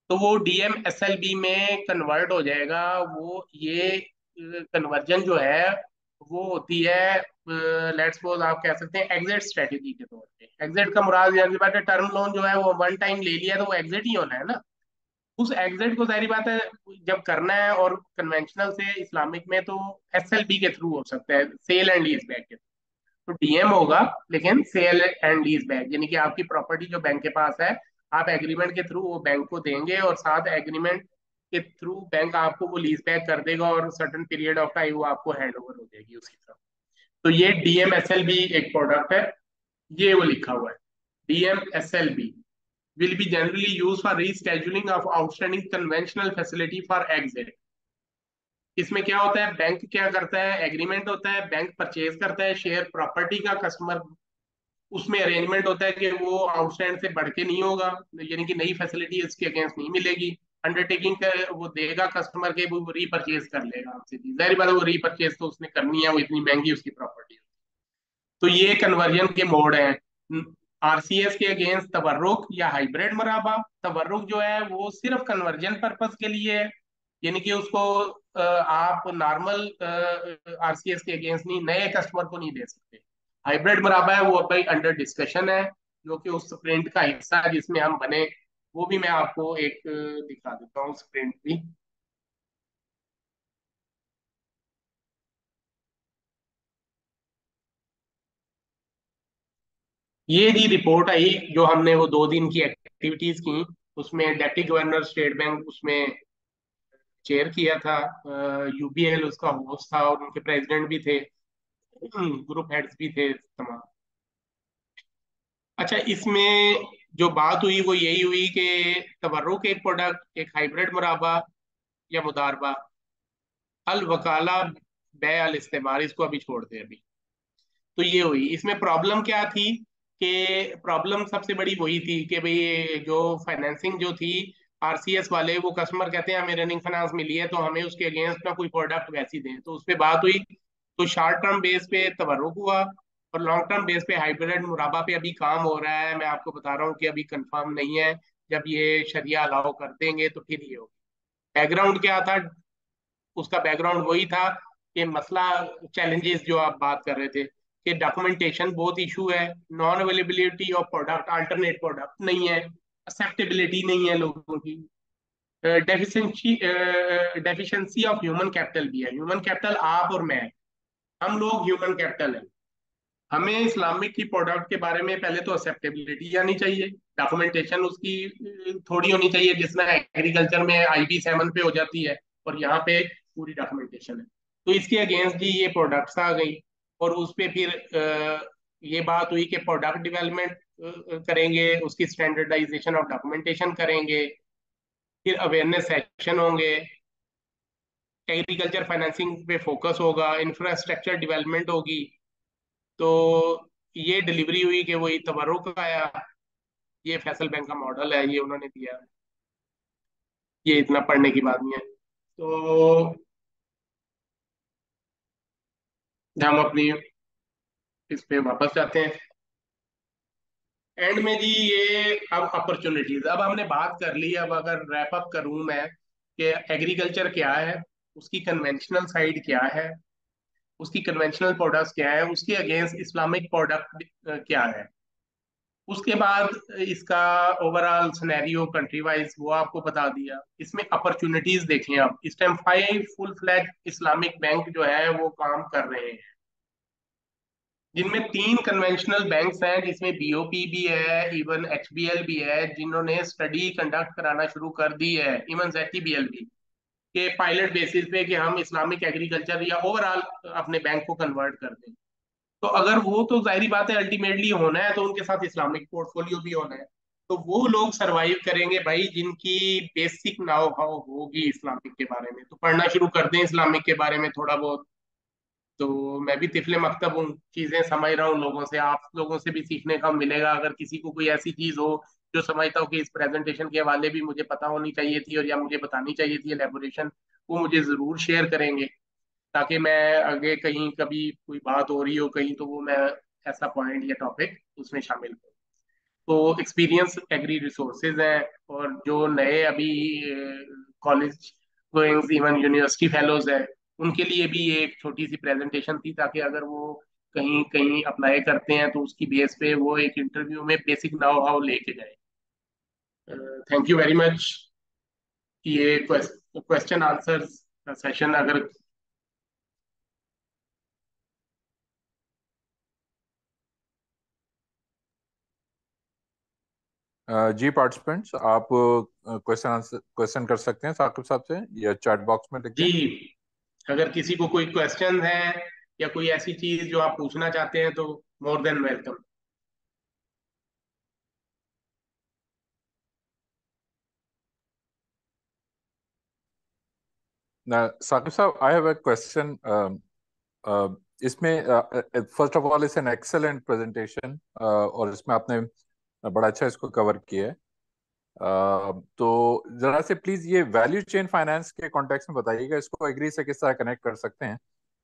तो वो डीएमएसएलबी में कन्वर्ट हो जाएगा। वो ये कन्वर्जन जो है वो होती है, लेट्स सपोज आप कह सकते हैं एग्जिट स्ट्रेटेजी के तौर पे। एग्जिट का मुराद जाहिर बात है टर्म लोन जो है वो वन टाइम ले लिया तो वो एग्जिट ही होना है ना। उस एग्जिट को जाहिर बात है जब करना है और कन्वेंशनल से इस्लामिक में तो एसएलबी के थ्रू हो सकता है, सेल एंड लीज बैक के। तो डीएम होगा लेकिन सेल एंड लीज बैक, यानी कि आपकी प्रॉपर्टी जो बैंक के पास है आप एग्रीमेंट के थ्रू वो बैंक को देंगे और साथ एग्रीमेंट के थ्रू बैंक आपको वो लीज बैक कर देगा और सर्टेन पीरियड ऑफ टाइम वो आपको हैंड ओवर हो जाएगी उसकी तरफ। तो ये डीएमएसएलबी एक प्रोडक्ट है, ये वो लिखा हुआ है। डीएमएसएलबी will be generally used for rescheduling of outstanding conventional facility for exit। इसमें क्या होता है, बैंक क्या करता है, एग्रीमेंट होता है, बैंक परचेज करता है शेयर प्रॉपर्टी का कस्टमर। उसमें अरेंजमेंट होता है कि वो आउटस्टैंड से बढ़ के नहीं होगा, यानी कि नई फैसिलिटी इसके अगेंस्ट नहीं मिलेगी। अंडरटेकिंग का वो देगा कस्टमर के, वो रीपरचेज कर लेगा आपसे। जाहिर बात है वो रीपरचेज तो उसने करनी है, वो इतनी महंगी उसकी प्रॉपर्टी। तो ये कन्वर्जन के मोड हैं। आरसीएस के अगेंस्ट तवर्रुक या हाइब्रिड मुराबा। तवर्रुक जो है वो सिर्फ कन्वर्जन पर्पस के लिए है, यानी कि उसको आप नॉर्मल आरसीएस के अगेंस्ट नहीं, नए कस्टमर को नहीं दे सकते। हाइब्रिड मुराबा है वो अभी अंडर डिस्कशन है, जो कि उस स्प्रिंट का हिस्सा है जिसमें हम बने। वो भी मैं आपको एक दिखा देता हूँ स्प्रिंट भी। ये जी रिपोर्ट आई जो हमने वो 2 दिन की एक्टिविटीज की, उसमें डेप्टी गवर्नर स्टेट बैंक उसमें चेयर किया था, यूबीएल उसका होस्ट था और उनके प्रेसिडेंट भी थे, ग्रुप हेड्स भी थे तमाम। अच्छा, इसमें जो बात हुई वो यही हुई कि तवर्रुक एक प्रोडक्ट, एक हाइब्रिड मुराबा या मुदारबा, अल वकाला, बै अल इस्तेमार, इसको अभी छोड़ दे अभी। तो ये हुई। इसमें प्रॉब्लम क्या थी कि प्रॉब्लम सबसे बड़ी वही थी कि भाई जो फाइनेंसिंग जो थी, आरसीएस वाले वो कस्टमर कहते हैं हमें रनिंग फाइनेंस मिली है तो हमें उसके अगेंस्ट ना कोई प्रोडक्ट वैसी दें। तो उस पर बात हुई। तो शॉर्ट टर्म बेस पे तवर्रुक हुआ और लॉन्ग टर्म बेस पे हाइब्रिड मुराबा पे अभी काम हो रहा है। मैं आपको बता रहा हूँ कि अभी कंफर्म नहीं है, जब ये शरिया अलाउ कर देंगे तो फिर ये होगी। बैकग्राउंड क्या था? उसका बैकग्राउंड वही था कि मसला, चैलेंजेस जो आप बात कर रहे थे कि डॉक्यूमेंटेशन बहुत इशू है, non availability of product, alternate product नहीं है, एक्सेप्टेबिलिटी नहीं है लोगों की, deficiency deficiency of human capital भी है। ह्यूमन कैपिटल आप और मैं, हम लोग ह्यूमन कैपिटल है। हमें इस्लामिक की प्रोडक्ट के बारे में पहले तो एक्सेप्टेबिलिटी आनी चाहिए, डॉक्यूमेंटेशन उसकी थोड़ी होनी चाहिए जितना एग्रीकल्चर में IB 7 पे हो जाती है, और यहाँ पे पूरी डॉक्यूमेंटेशन है। तो इसके अगेंस्ट जी ये प्रोडक्ट्स आ गई, और उस पे फिर ये बात हुई कि प्रोडक्ट डेवलपमेंट करेंगे, उसकी स्टैंडर्डाइजेशन ऑफ डॉक्यूमेंटेशन करेंगे, फिर अवेयरनेस सेशन होंगे, एग्रीकल्चर फाइनेंसिंग पे फोकस होगा, इंफ्रास्ट्रक्चर डेवलपमेंट होगी। तो ये डिलीवरी हुई कि वही तवरुक आया, ये फैसल बैंक का मॉडल है, ये उन्होंने दिया। ये इतना पढ़ने की बात नहीं है। तो हम अपनी इस पे वापस जाते हैं। एंड में जी ये अब अपॉर्चुनिटीज, अब हमने बात कर ली, अब अगर रैप अप करूं मैं कि एग्रीकल्चर क्या है, उसकी कन्वेंशनल साइड क्या है, उसकी कन्वेंशनल प्रोडक्ट्स क्या है, उसके अगेंस्ट इस्लामिक प्रोडक्ट क्या है, उसके बाद इसका ओवरऑल सिनेरियो कंट्री वाइज वो आपको बता दिया। इसमें अपॉर्चुनिटीज देखें, आप इस time 5 full flag Islamic bank जो है वो काम कर रहे हैं, जिनमें 3 कन्वेंशनल बैंक्स हैं, जिसमें BOP भी है, इवन HBL भी है, जिन्होंने स्टडी कंडक्ट कराना शुरू कर दी है, इवन ZTBL भी, के पायलट बेसिस पे कि हम इस्लामिक एग्रीकल्चर या ओवरऑल अपने बैंक को कन्वर्ट कर दें। तो अगर वो, तो जाहिर बात है अल्टीमेटली होना है तो उनके साथ इस्लामिक पोर्टफोलियो भी होना है। तो वो लोग सरवाइव करेंगे भाई जिनकी बेसिक नाउ हाउ होगी इस्लामिक के बारे में। तो पढ़ना शुरू कर दें इस्लामिक के बारे में थोड़ा बहुत। तो मैं भी तिफले मकतब हूँ, चीजें समझ रहा हूँ लोगों से, आप लोगों से भी सीखने का मिलेगा। अगर किसी को कोई ऐसी चीज हो जो समझता हो कि इस प्रेजेंटेशन के हवाले भी मुझे पता होनी चाहिए थी और या मुझे बतानी चाहिए थी एलेबोरेशन, वो मुझे जरूर शेयर करेंगे, ताकि मैं आगे कहीं कभी कोई बात हो रही हो कहीं तो वो मैं ऐसा पॉइंट या टॉपिक उसमें शामिल करूँ। तो एक्सपीरियंस एग्री रिसोर्सेज हैं, और जो नए अभी college going, even university fellows है, उनके लिए भी ये एक छोटी सी प्रेजेंटेशन थी, ताकि अगर वो कहीं कहीं अप्लाई करते हैं तो उसकी बेस पे वो एक इंटरव्यू में बेसिक नाउ हाउ लेके जाए। Thank you very much. ये क्वेश्चन आंसर सेशन अगर, जी पार्टिसिपेंट्स, आप क्वेश्चन कर सकते हैं साकिब साहब से, या चैट बॉक्स में लिख जी दें। अगर किसी को कोई क्वेश्चन है या कोई ऐसी चीज जो आप पूछना चाहते हैं तो मोर देन वेलकम। साकिब साहब, आई हैव अ क्वेश्चन। इसमें first of all it's an excellent presentation, और इसमें आपने बड़ा अच्छा इसको कवर किया है। तो जरा से प्लीज ये वैल्यू चेन फाइनेंस के कॉन्टेक्स्ट में बताइएगा, इसको एग्री से किस तरह कनेक्ट कर सकते हैं,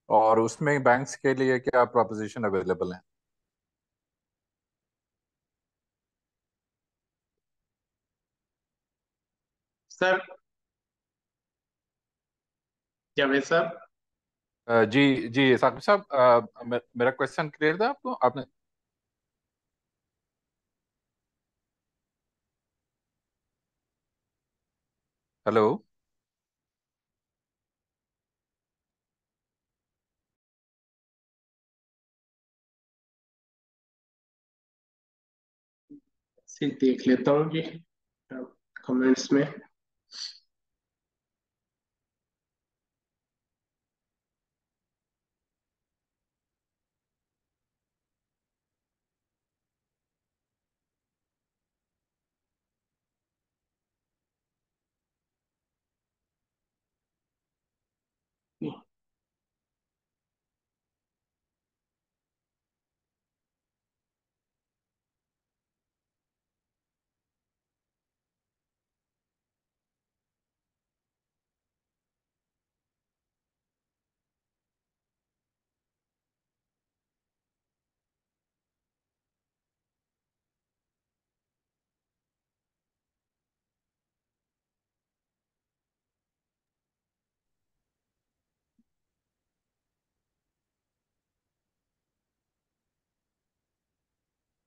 और उसमें बैंक्स के लिए क्या प्रोपोजिशन अवेलेबल है। सर, जावेद साहब। जी जी साकिब साहब, मेरा क्वेश्चन क्लियर था आपको? आपने हेलो? सिर्फ देख लेता हूँ जी कमेंट्स में।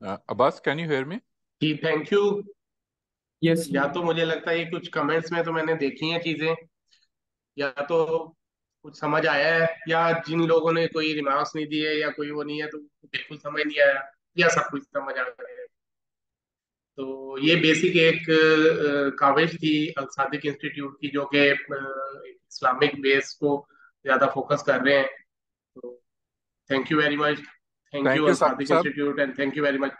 Abbas, can you hear me? जी थैंक यू। Yes. या तो मुझे लगता है ये कुछ कमेंट्स में तो मैंने देखी हैं चीजें, या तो कुछ समझ आया है, या जिन लोगों ने कोई रिमार्क्स नहीं दिए या कोई वो नहीं है तो बिल्कुल समझ नहीं आया, या सब कुछ समझ आ गया है। तो ये बेसिक एक काविश थी अल सादिक इंस्टीट्यूट की, जो कि इस्लामिक बेस को ज्यादा फोकस कर रहे हैं। तो thank you very much, thank you thank you Al Saqib Sadiq साहब। Institute and thank you very much.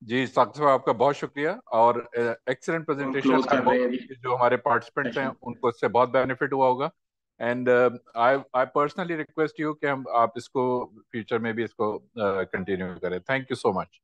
जी साकिब साहब, आपका बहुत शुक्रिया और एक्सीलेंट तो हम प्रेजेंटेशन। क्लोज आई कर होप रहे हैं जी कि जो हमारे पार्टिसिपेंट्स हैं सेशन। उनको इससे बहुत बेनिफिट हुआ होगा। And I I personally request you कि हम आप इसको फ्यूचर में भी इसको कंटिन्यू करें। Thank you so much.